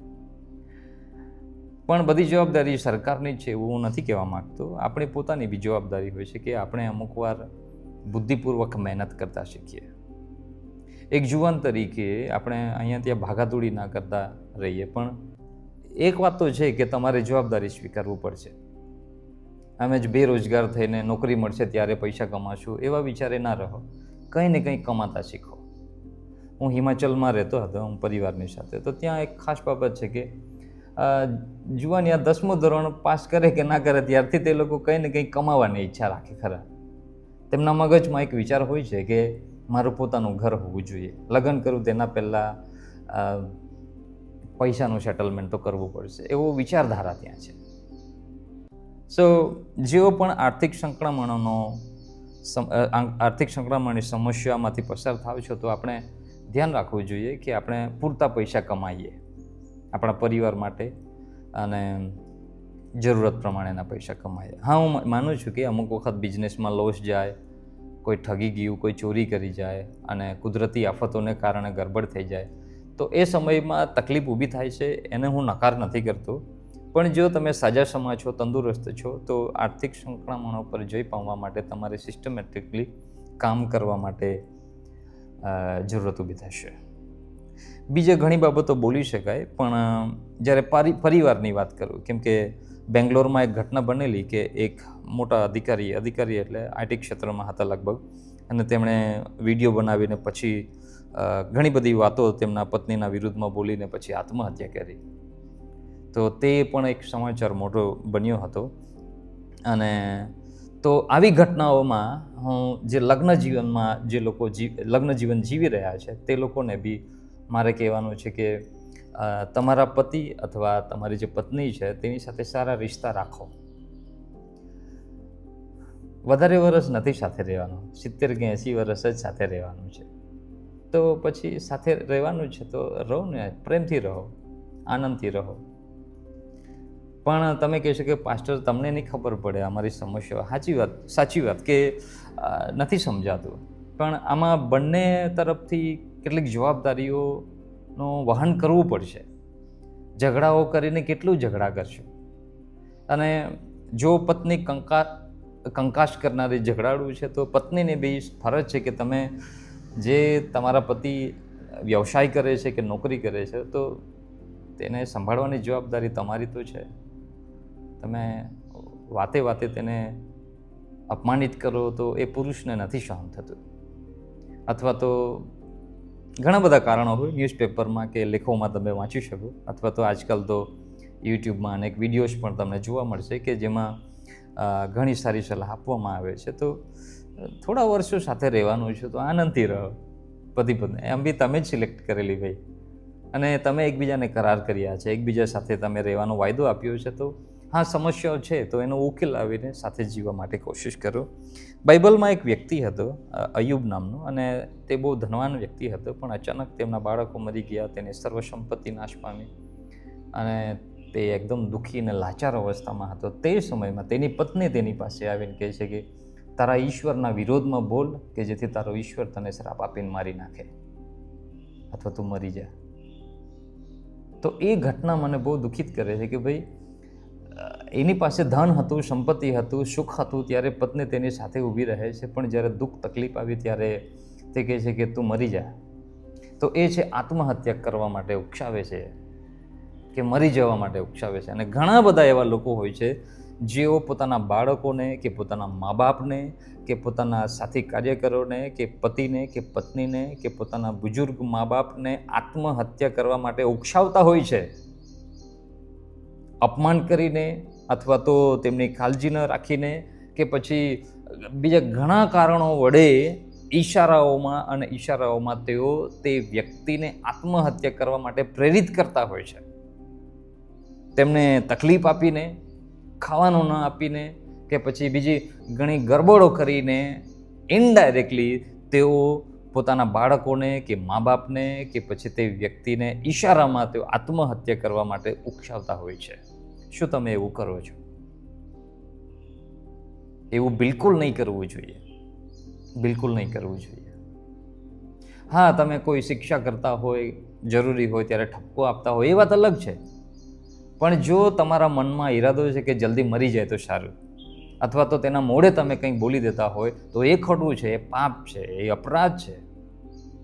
પણ બધી જવાબદારી સરકારની છે એવું હું નથી કહેવા માગતો. આપણી પોતાની બી જવાબદારી હોય છે કે આપણે અમુક વાર બુદ્ધિપૂર્વક મહેનત કરતા શીખીએ. એક જુવાન તરીકે આપણે અહીંયા ત્યાં ભાગાદોડી ના કરતા રહીએ, પણ એક વાત તો છે કે તમારે જવાબદારી સ્વીકારવું પડશે. અમે જ બેરોજગાર થઈને નોકરી મળશે ત્યારે પૈસા કમાશું એવા વિચારે ના રહો. કંઈ ને કંઈ કમાતા શીખો. હું હિમાચલમાં રહેતો હતો હું પરિવારની સાથે, તો ત્યાં એક ખાસ બાબત છે કે જુવાનિયા 10મું ધોરણ પાસ કરે કે ના કરે ત્યારથી તે લોકો કંઈ ને કંઈ કમાવાની ઈચ્છા રાખે ખરા. તેમના મગજમાં એક વિચાર હોય છે કે મારું પોતાનું ઘર હોવું જોઈએ, લગ્ન કરું તેના પહેલાં પૈસાનું સેટલમેન્ટ તો કરવું પડશે, એવો વિચારધારા ત્યાં છે. સો જેઓ પણ આર્થિક સંકળામણની સમસ્યામાંથી પસાર થાવ છો તો આપણે ધ્યાન રાખવું જોઈએ કે આપણે પૂરતા પૈસા કમાઈએ આપણા પરિવાર માટે અને જરૂરત પ્રમાણેના પૈસા કમાઈએ. હા, હું માનું છું કે અમુક વખત બિઝનેસમાં લોસ જાય, કોઈ ઠગી ગયું, કોઈ ચોરી કરી જાય અને કુદરતી આફતોને કારણે ગરબડ થઈ જાય તો એ સમયમાં તકલીફ ઊભી થાય છે, એને હું નકાર નથી કરતો. પણ જો તમે સાજા સમા છો, તંદુરસ્ત છો, તો આર્થિક સંકળામણો પર જય પામવા માટે તમારે સિસ્ટમેટિકલી કામ કરવા માટે જરૂરત ઊભી થશે. બીજે ઘણી બાબતો બોલી શકાય, પણ જ્યારે પરિવારની વાત કરું, કેમ કે બેંગ્લોરમાં એક ઘટના બનેલી કે એક મોટા અધિકારી એટલે આઈટી ક્ષેત્રમાં હતા લગભગ, અને તેમણે વિડીયો બનાવીને પછી ઘણી બધી વાતો તેમના પત્નીના વિરુદ્ધમાં બોલીને પછી આત્મહત્યા કરી. તો તે પણ એક સમાચાર મોટો બન્યો હતો. અને તો આવી ઘટનાઓમાં હું જે લગ્ન જીવન જીવી રહ્યા છે તે લોકોને બી મારે કહેવાનું છે કે તમારા પતિ અથવા તમારી જે પત્ની છે તેની સાથે સારા રિશ્તા રાખો. વધારે વર્ષ નથી સાથે રહેવાનું, 70 કે 80 વર્ષ જ સાથે રહેવાનું છે. તો પછી સાથે રહેવાનું છે તો રહો ને, પ્રેમથી રહો, આનંદથી રહો. પણ તમે કહેશો કે પાસ્ટર તમને નહીં ખબર પડે અમારી સમસ્યાઓ. સાચી વાત કે નથી સમજાતું, પણ આમાં બંને તરફથી કેટલીક જવાબદારીઓનું વહન કરવું પડશે. ઝઘડાઓ કરીને કેટલું ઝઘડા કરશો? અને જો પત્ની કંકાસ કરનારી ઝઘડાળું છે તો પત્નીને બી ફરજ છે કે તમે જે તમારા પતિ વ્યવસાય કરે છે કે નોકરી કરે છે તો તેને સંભાળવાની જવાબદારી તમારી તો છે. તમે વાતે તેને અપમાનિત કરો તો એ પુરુષને નથી સહન થતું. અથવા તો ઘણા બધા કારણો હોય, ન્યૂઝપેપરમાં કે લેખોમાં તમે વાંચી શકો, અથવા તો આજકાલ તો યુટ્યુબમાં અનેક વિડીયોઝ પણ તમને જોવા મળશે કે જેમાં ઘણી સારી સલાહ આપવામાં આવે છે. તો થોડા વર્ષો સાથે રહેવાનું છે તો આનંદથી રહો. પતિ પત્ની એમ બી તમે જ સિલેક્ટ કરેલી ભાઈ, અને તમે એકબીજાને કરાર કર્યા છે, એકબીજા સાથે તમે રહેવાનો વાયદો આપ્યો છે. તો હા, સમસ્યાઓ છે તો એનો ઉકેલ આવીને સાથે જીવવા માટે કોશિશ કરો. બાઇબલમાં એક વ્યક્તિ હતો અયુબ નામનો, અને તે બહુ ધનવાન વ્યક્તિ હતો, પણ અચાનક તેમના બાળકો મરી ગયા, તેની સર્વ સંપત્તિ નાશ પામી અને તે એકદમ દુઃખી અને લાચાર અવસ્થામાં હતો. તે સમયમાં તેની પત્ની તેની પાસે આવીને કહે છે કે તારા ઈશ્વરના વિરોધમાં બોલ કે જેથી તારો ઈશ્વર તને શ્રાપ આપીને મારી નાખે અથવા તું મરી જા. તો એ ઘટના મને બહુ દુઃખિત કરે છે કે ભાઈ એની પાસે ધન હતું, સંપત્તિ હતું, સુખ હતું, ત્યારે પત્ની તેની સાથે ઊભી રહે છે, પણ જ્યારે દુઃખ તકલીફ આવી ત્યારે તે કહે છે કે તું મરી જા. તો એ છે આત્મહત્યા કરવા માટે ઉકસાવે છે, કે મરી જવા માટે ઉકસાવે છે. અને ઘણા બધા એવા લોકો હોય છે જેઓ પોતાના બાળકોને કે પોતાના મા બાપને કે પોતાના સાથી કાર્યકરોને કે પતિને કે પત્નીને કે પોતાના બુજુર્ગ મા બાપને આત્મહત્યા કરવા માટે ઉકસાવતા હોય છે, અપમાન કરીને અથવા તો તેમની કાળજી ન રાખીને કે પછી બીજા ઘણા કારણો વડે ઈશારાઓમાં તેઓ તે વ્યક્તિને આત્મહત્યા કરવા માટે પ્રેરિત કરતા હોય છે. તેમને તકલીફ આપીને, ખાવાનું ન આપીને કે પછી બીજી ઘણી ગરબડો કરીને ઇનડાયરેક્ટલી તેઓ પોતાના બાળકોને કે મા બાપને કે પછી તે વ્યક્તિને ઈશારામાં તેઓ આત્મહત્યા કરવા માટે ઉકસાવતા હોય છે. શું તમે એવું કરો છો? એવું બિલકુલ નહીં કરવું જોઈએ, બિલકુલ નહીં કરવું જોઈએ. હા, તમે કોઈ શિક્ષા કરતા હોય, જરૂરી હોય ત્યારે ઠપકો આપતા હોય, એ વાત અલગ છે. પણ જો તમારા મનમાં ઈરાદો છે કે જલ્દી મરી જાય તો સારું, અથવા તો તેના મોઢે તમે કંઈક બોલી દેતા હોય તો એ ખોટું છે, એ પાપ છે, એ અપરાધ છે,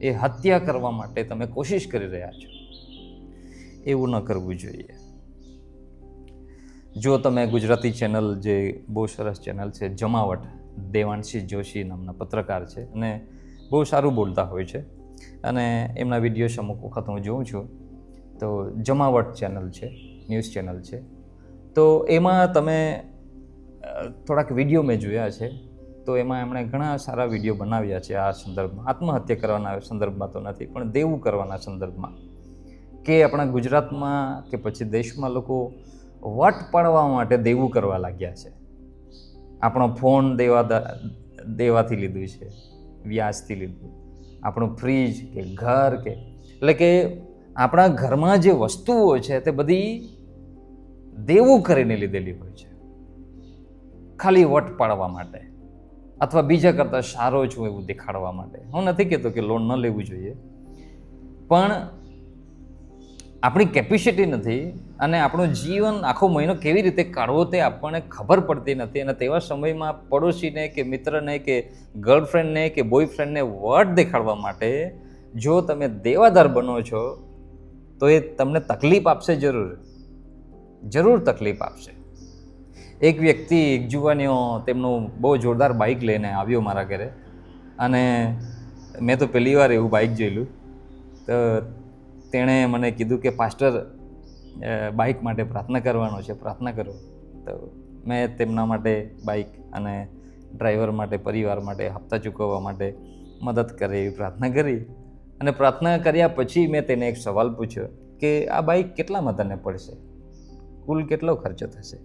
એ હત્યા કરવા માટે તમે કોશિશ કરી રહ્યા છો. એવું ન કરવું જોઈએ. જો તમે ગુજરાતી ચેનલ જે બહુ સરસ ચેનલ છે જમાવટ, દેવાંશી જોશી નામના પત્રકાર છે અને બહુ સારું બોલતા હોય છે અને એમના વિડીયોઝ અમુક વખત હું જોઉં છું. તો જમાવટ ચેનલ છે, ન્યૂઝ ચેનલ છે. તો એમાં તમે થોડાક વિડીયો મેં જોયા છે. તો એમાં એમણે ઘણા સારા વિડીયો બનાવ્યા છે આ સંદર્ભમાં, આત્મહત્યા કરવાના સંદર્ભમાં તો નથી, પણ દેવું કરવાના સંદર્ભમાં, કે આપણા ગુજરાતમાં કે પછી દેશમાં લોકો વટ પાડવા માટે દેવું કરવા લાગ્યા છે. આપણો ફોન દેવાથી લીધું છે, વ્યાજથી લીધું, આપણું ફ્રીજ કે ઘર કે, એટલે કે આપણા ઘરમાં જે વસ્તુઓ છે તે બધી દેવું કરીને લીધેલી હોય છે, ખાલી વટ પાડવા માટે અથવા બીજા કરતાં સારો છું એવું દેખાડવા માટે. હું નથી કહેતો કે લોન ન લેવું જોઈએ, પણ આપણી કેપેસિટી નથી અને આપણું જીવન આખો મહિનો કેવી રીતે કાઢવો તે આપણને ખબર પડતી નથી. અને તેવા સમયમાં પડોશીને કે મિત્રને કે ગર્લફ્રેન્ડને કે બોયફ્રેન્ડને વટ દેખાડવા માટે જો તમે દેવાદાર બનો છો તો એ તમને તકલીફ આપશે, જરૂર તકલીફ આપશે. એક વ્યક્તિ, એક જુવાનીઓ તેમનું બહુ જોરદાર બાઇક લઈને આવ્યો મારા ઘરે અને મેં તો પહેલી વાર એવું બાઇક જોયેલું. તો તેણે મને કીધું કે પાસ્ટર બાઇક માટે પ્રાર્થના કરવાનો છે, પ્રાર્થના કરો. તો મેં તેમના માટે બાઇક અને ડ્રાઈવર માટે, પરિવાર માટે, હપ્તા ચૂકવવા માટે મદદ કરે એવી પ્રાર્થના કરી. અને પ્રાર્થના કર્યા પછી મેં તેને એક સવાલ પૂછ્યો કે આ બાઇક કેટલામાં તને પડશે, કુલ કેટલો ખર્ચો થશે?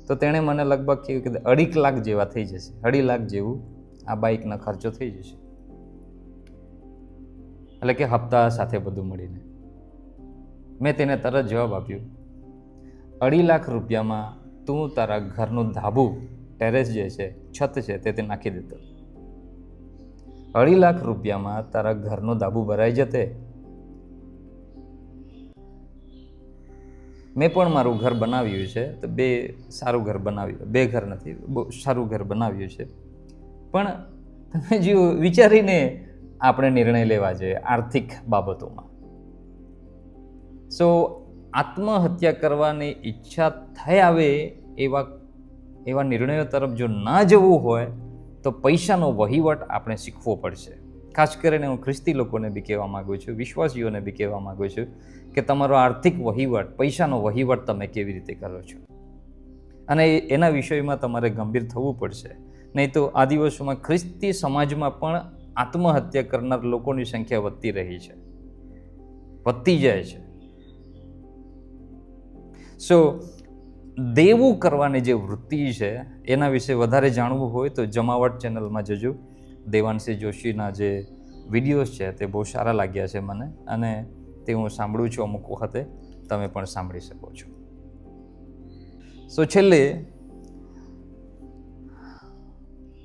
તો તેણે મને લગભગ કહ્યું કે 2.5 લાખ જેવા થઈ જશે, 2.5 લાખ જેવું આ બાઇકનો ખર્ચો થઈ જશે, એટલે કે હપ્તા સાથે બધું મળીને. મેં તેને તરત જવાબ આપ્યો, 2.5 લાખ રૂપિયામાં તું તારા ઘરનું ધાબુ, ટેરેસ જે છે, છત છે તે નાખી દેતો. 2.5 લાખ રૂપિયામાં તારા ઘરનું ધાબુ ભરાઈ જતે. મેં પણ મારું ઘર બનાવ્યું છે, તો સારું ઘર બનાવ્યું, 2 ઘર નથી, બહુ સારું ઘર બનાવ્યું છે. પણ તમે જો વિચારીને આપણે નિર્ણય લેવા જોઈએ આર્થિક બાબતોમાં. આત્મહત્યા કરવાની ઈચ્છા થઈ આવે એવા નિર્ણયો તરફ જો ના જવું હોય તો પૈસાનો વહીવટ આપણે શીખવો પડશે. ખાસ કરીને હું ખ્રિસ્તી લોકોને બી કહેવા માગું છું, વિશ્વાસીઓને બી કહેવા માગું છું કે તમારો આર્થિક વહીવટ, પૈસાનો વહીવટ તમે કેવી રીતે કરો છો, અને એના વિષયમાં તમારે ગંભીર થવું પડશે. નહીં તો આ દિવસોમાં ખ્રિસ્તી સમાજમાં પણ આત્મહત્યા કરનાર લોકોની સંખ્યા વધતી રહી છે, વધતી જાય છે. દેવું કરવાની જે વૃત્તિ છે એના વિશે વધારે જાણવું હોય તો જમાવટ ચેનલમાં જજો. દેવાંશી જોશીના જે વિડીયોઝ છે તે બહુ સારા લાગ્યા છે મને, અને તે હું સાંભળું છું અમુક વખતે, તમે પણ સાંભળી શકો છો. છેલ્લે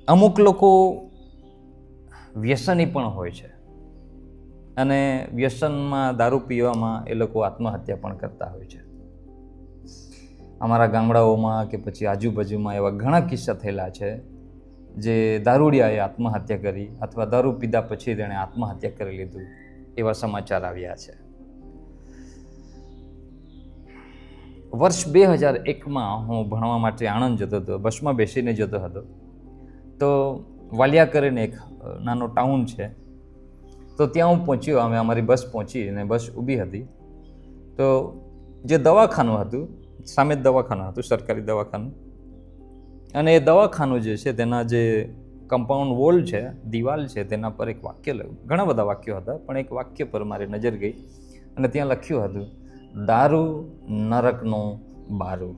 અમુક લોકો વ્યસની પણ હોય છે અને વ્યસનમાં, દારૂ પીવામાં એ લોકો આત્મહત્યા પણ કરતા હોય છે. અમારા ગામડાઓમાં કે પછી આજુબાજુમાં એવા ઘણા કિસ્સા થયેલા છે જે દારૂડિયાએ આત્મહત્યા કરી અથવા દારૂ પીધા પછી તેણે આત્મહત્યા કરી લીધું, એવા સમાચાર આવ્યા છે. વર્ષ 2001માં હું ભણવા માટે આણંદ જતો હતો, બસમાં બેસીને જતો હતો. તો વાલિયા કરીને એક નાનો ટાઉન છે, તો ત્યાં હું પહોંચ્યો. અમારી બસ પહોંચી અને બસ ઊભી હતી. તો જે દવાખાનું હતું, સામે જ દવાખાનું હતું, સરકારી દવાખાનું, અને એ દવાખાનું જે છે તેના જે કમ્પાઉન્ડ વોલ છે, દિવાલ છે, તેના પર એક વાક્ય લખ્યું. ઘણા બધા વાક્યો હતા, પણ એક વાક્ય પર મારી નજર ગઈ અને ત્યાં લખ્યું હતું, દારૂ નરકનું બારું,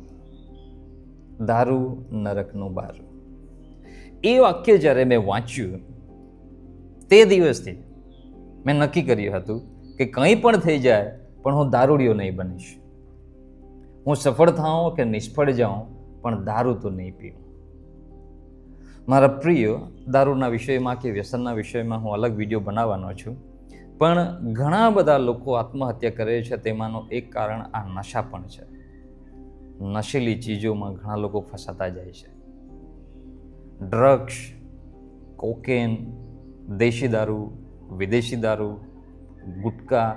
દારૂ નરકનું બારું. એ વાક્ય જ્યારે મેં વાંચ્યું તે દિવસથી મેં નક્કી કર્યું હતું કે કંઈ પણ થઈ જાય પણ હું દારૂડિયો નહીં બનીશ. હું સફળ થાઉં કે નિષ્ફળ જાઉં પણ દારૂ તો નહીં પીવું. મારા પ્રિય, દારૂના વિષયમાં કે વ્યસનના વિષયમાં હું અલગ વિડીયો બનાવવાનો છું, પણ ઘણા બધા લોકો આત્મહત્યા કરે છે તેમાંનું એક કારણ આ નશા પણ છે. નશીલી ચીજોમાં ઘણા લોકો ફસાતા જાય છે. ડ્રગ્સ, કોકેન, દેશી દારૂ, વિદેશી દારૂ, ગુટકા,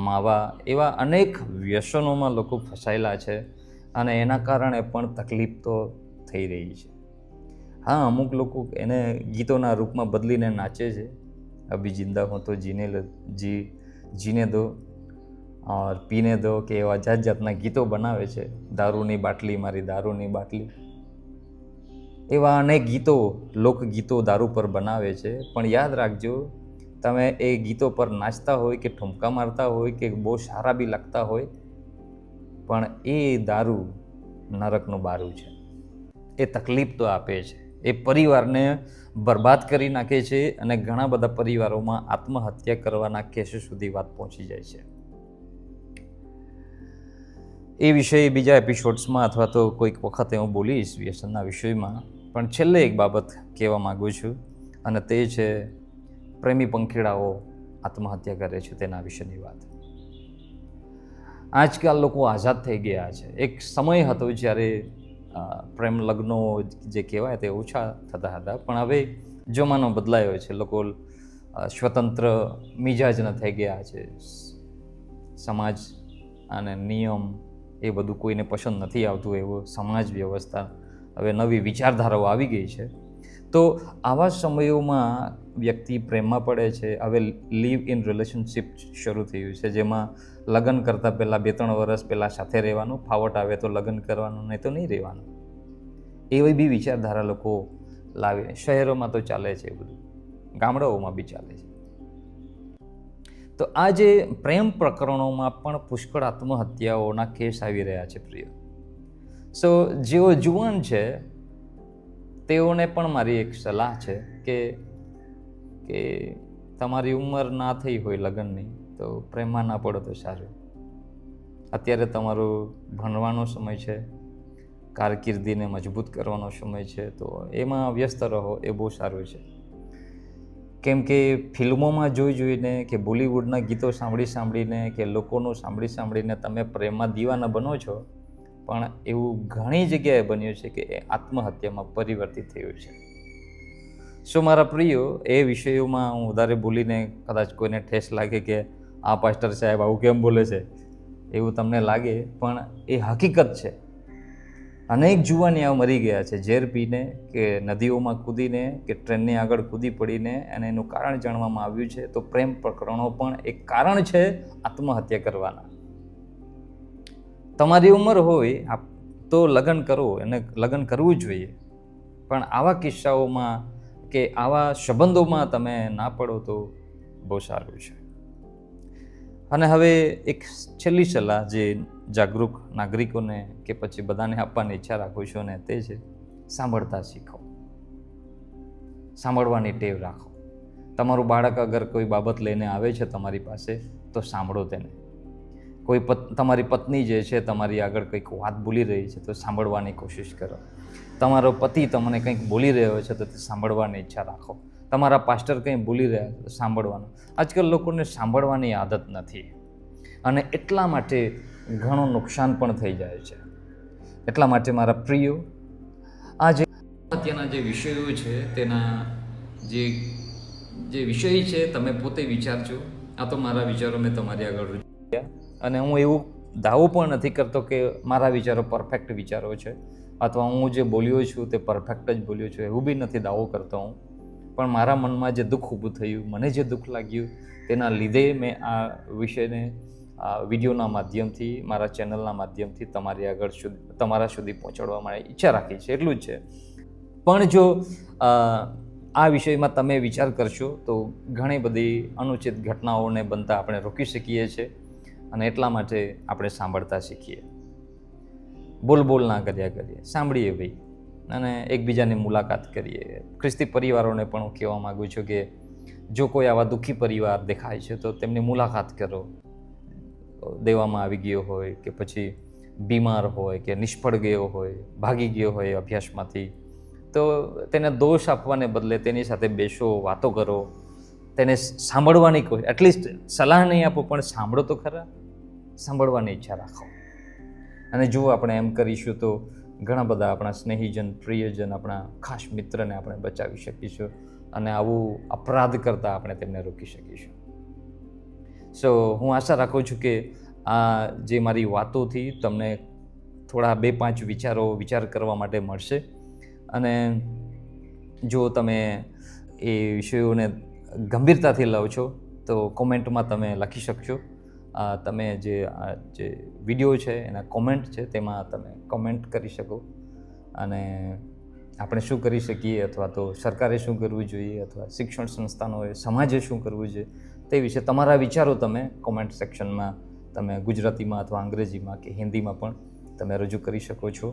માવા, એવા અનેક વ્યસનોમાં લોકો ફસાયેલા છે અને એના કારણે પણ તકલીફ તો થઈ રહી છે. હા, અમુક લોકો એને ગીતોના રૂપમાં બદલીને નાચે છે. અભી જિંદા હો તો જીને દો ઓર પીને દો કે એવા જાતના ગીતો બનાવે છે. દારૂની બાટલી મારી દારૂની બાટલી, એવા અનેક ગીતો, લોકગીતો દારૂ પર બનાવે છે. પણ યાદ રાખજો, તમે એ ગીતો પર નાચતા હોય કે ઠુમકા મારતા હોય કે બહુ સારા બી લાગતા હોય, પણ એ દારૂ નરકનું બારું છે. એ તકલીફ તો આપે છે, એ પરિવારને બરબાદ કરી નાખે છે અને ઘણા બધા પરિવારોમાં આત્મહત્યા કરવાના કેસો સુધી વાત પહોંચી જાય છે. એ વિષય બીજા એપિસોડ્સમાં અથવા તો કોઈક વખતે હું બોલીશ વ્યસનના વિષયમાં. પણ છેલ્લે એક બાબત કહેવા માગું છું, અને તે છે પ્રેમી પંખીડાઓ આત્મહત્યા કરે છે તેના વિશેની વાત. આજકાલ લોકો આઝાદ થઈ ગયા છે. એક સમય હતો જ્યારે પ્રેમ લગ્નો જે કહેવાય તે ઓછા થતા હતા, પણ હવે જમાનો બદલાયો છે. લોકો સ્વતંત્ર મિજાજના થઈ ગયા છે. સમાજ અને નિયમ એ બધું કોઈને પસંદ નથી આવતું, એવો સમાજ વ્યવસ્થા, હવે નવી વિચારધારાઓ આવી ગઈ છે. તો આવા સમયોમાં વ્યક્તિ પ્રેમમાં પડે છે. હવે લીવ ઇન રિલેશનશિપ શરૂ થયું છે, જેમાં લગ્ન કરતાં પહેલાં 2-3 વર્ષ પહેલાં સાથે રહેવાનું, ફાવટ આવે તો લગ્ન કરવાનું, નહીં તો નહીં રહેવાનું, એવી બી વિચારધારા લોકો લાવે. શહેરોમાં તો ચાલે છે એ બધું, ગામડાઓમાં બી ચાલે છે. તો આ જે પ્રેમ પ્રકરણોમાં પણ પુષ્કળ આત્મહત્યાઓના કેસ આવી રહ્યા છે પ્રિય. સો જેઓ જુવાન છે તેઓને પણ મારી એક સલાહ છે કે તમારી ઉંમર ના થઈ હોય લગ્નની તો પ્રેમમાં ના પડો તો સારું. અત્યારે તમારો ભણવાનો સમય છે, કારકિર્દીને મજબૂત કરવાનો સમય છે, તો એમાં વ્યસ્ત રહો એ બહુ સારું છે. કેમ કે ફિલ્મોમાં જોઈને કે બોલિવૂડના ગીતો સાંભળીને કે લોકોનું સાંભળીને તમે પ્રેમમાં દીવાના બનો છો, પણ એવું ઘણી જગ્યાએ બન્યું છે કે એ આત્મહત્યામાં પરિવર્તિત થયું છે. શું મારા પ્રિયો, એ વિષયોમાં હું વધારે બોલીને કદાચ કોઈને ઠેસ લાગે કે આ પાસ્ટર સાહેબ આવું કેમ બોલે છે એવું તમને લાગે, પણ એ હકીકત છે. અનેક જુવાનિયાઓ મરી ગયા છે ઝેર પીને કે નદીઓમાં કૂદીને કે ટ્રેનની આગળ કૂદી પડીને, અને એનું કારણ જાણવામાં આવ્યું છે. તો પ્રેમ પ્રકરણો પણ એક કારણ છે આત્મહત્યા કરવાના. તમારી ઉંમર હોય તો લગ્ન કરો, અને લગ્ન કરવું જોઈએ, પણ આવા કિસ્સાઓમાં કે આવા સંબંધોમાં તમે ના પડો તો બહુ સારું છે. અને હવે એક છેલ્લી સલાહ જે જાગૃત નાગરિકોને કે પછી બધાને આપવાની ઈચ્છા રાખું છું, અને તે છે સાંભળતા શીખો, સાંભળવાની ટેવ રાખો. તમારું બાળક અગર કોઈ બાબત લઈને આવે છે તમારી પાસે તો સાંભળો તેને. કોઈ તમારી પત્ની જે છે તમારી આગળ કંઈક વાત બોલી રહી છે તો સાંભળવાની કોશિશ કરો. તમારો પતિ તમને કંઈક બોલી રહ્યો છે તો તે સાંભળવાની ઈચ્છા રાખો. તમારા પાસ્ટર કંઈ બોલી રહ્યા છે તો સાંભળવાનું. આજકાલ લોકોને સાંભળવાની આદત નથી, અને એટલા માટે ઘણું નુકસાન પણ થઈ જાય છે. એટલા માટે મારા પ્રિયો, આ જે અત્યારના જે વિષયો છે તેના જે વિષય છે તમે પોતે વિચારજો. આ તો મારા વિચારો મેં તમારી આગળ રજૂ કર્યા, અને હું એવું દાવો પણ નથી કરતો કે મારા વિચારો પરફેક્ટ વિચારો છે, અથવા હું જે બોલ્યો છું તે પરફેક્ટ જ બોલ્યો છું, એવું બી નથી દાવો કરતો હું. પણ મારા મનમાં જે દુઃખ ઊભું થયું, મને જે દુઃખ લાગ્યું, તેના લીધે મેં આ વિષયને વિડીયોના માધ્યમથી, મારા ચેનલના માધ્યમથી તમારા સુધી પહોંચાડવા માટે ઈચ્છા રાખી છે, એટલું જ છે. પણ જો આ વિષયમાં તમે વિચાર કરશો તો ઘણી બધી અનુચિત ઘટનાઓને બનતા આપણે રોકી શકીએ છીએ, અને એટલા માટે આપણે સાંભળતા શીખીએ. બોલ ના કર્યા કરીએ, સાંભળીએ ભાઈ, અને એકબીજાની મુલાકાત કરીએ. ખ્રિસ્તી પરિવારોને પણ હું કહેવા માગું છું કે જો કોઈ આવા દુઃખી પરિવાર દેખાય છે તો તેમની મુલાકાત કરો. દેવામાં આવી ગયો હોય કે પછી બીમાર હોય કે નિષ્ફળ ગયો હોય, ભાગી ગયો હોય અભ્યાસમાંથી, તો તેને દોષ આપવાને બદલે તેની સાથે બેસો, વાતો કરો, તેને સાંભળવાની કોઈ, એટલીસ્ટ સલાહ નહીં આપો પણ સાંભળો તો ખરા, સાંભળવાની ઈચ્છા રાખો. અને જો આપણે એમ કરીશું તો ઘણા બધા આપણા સ્નેહીજન, પ્રિયજન, આપણા ખાસ મિત્રને આપણે બચાવી શકીશું, અને આવું અપરાધ કરતાં આપણે તેમને રોકી શકીશું. સો હું આશા રાખું છું કે આ જે મારી વાતોથી તમને થોડા 2-5 વિચાર કરવા માટે મળશે. અને જો તમે એ વિષયોને ગંભીરતાથી લો છો તો કોમેન્ટમાં તમે લખી શકશો. તમે જે વિડીયો છે એના કોમેન્ટ છે તેમાં તમે કોમેન્ટ કરી શકો, અને આપણે શું કરી શકીએ અથવા તો સરકારે શું કરવું જોઈએ અથવા શિક્ષણ સંસ્થાનોએ, સમાજે શું કરવું જોઈએ તે વિશે તમારા વિચારો તમે કોમેન્ટ સેક્શનમાં તમે ગુજરાતીમાં અથવા અંગ્રેજીમાં કે હિન્દીમાં પણ તમે રજૂ કરી શકો છો.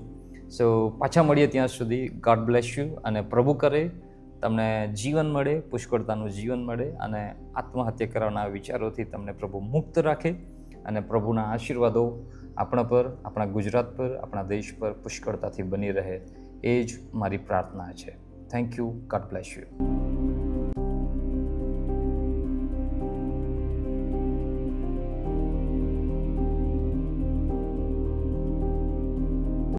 સો પાછા મળીએ ત્યાં સુધી. ગોડ બ્લેસ યુ, અને પ્રભુ કરે તમને જીવન મળે, પુષ્કળતાનું જીવન મળે, અને આત્મહત્યા કરવાના વિચારોથી તમને પ્રભુ મુક્ત રાખે, અને પ્રભુના આશીર્વાદો આપણા પર, આપણા ગુજરાત પર, આપણા દેશ પર પુષ્કળતાથી બની રહે. એ જ મારી પ્રાર્થના છે. Thank you. God bless you.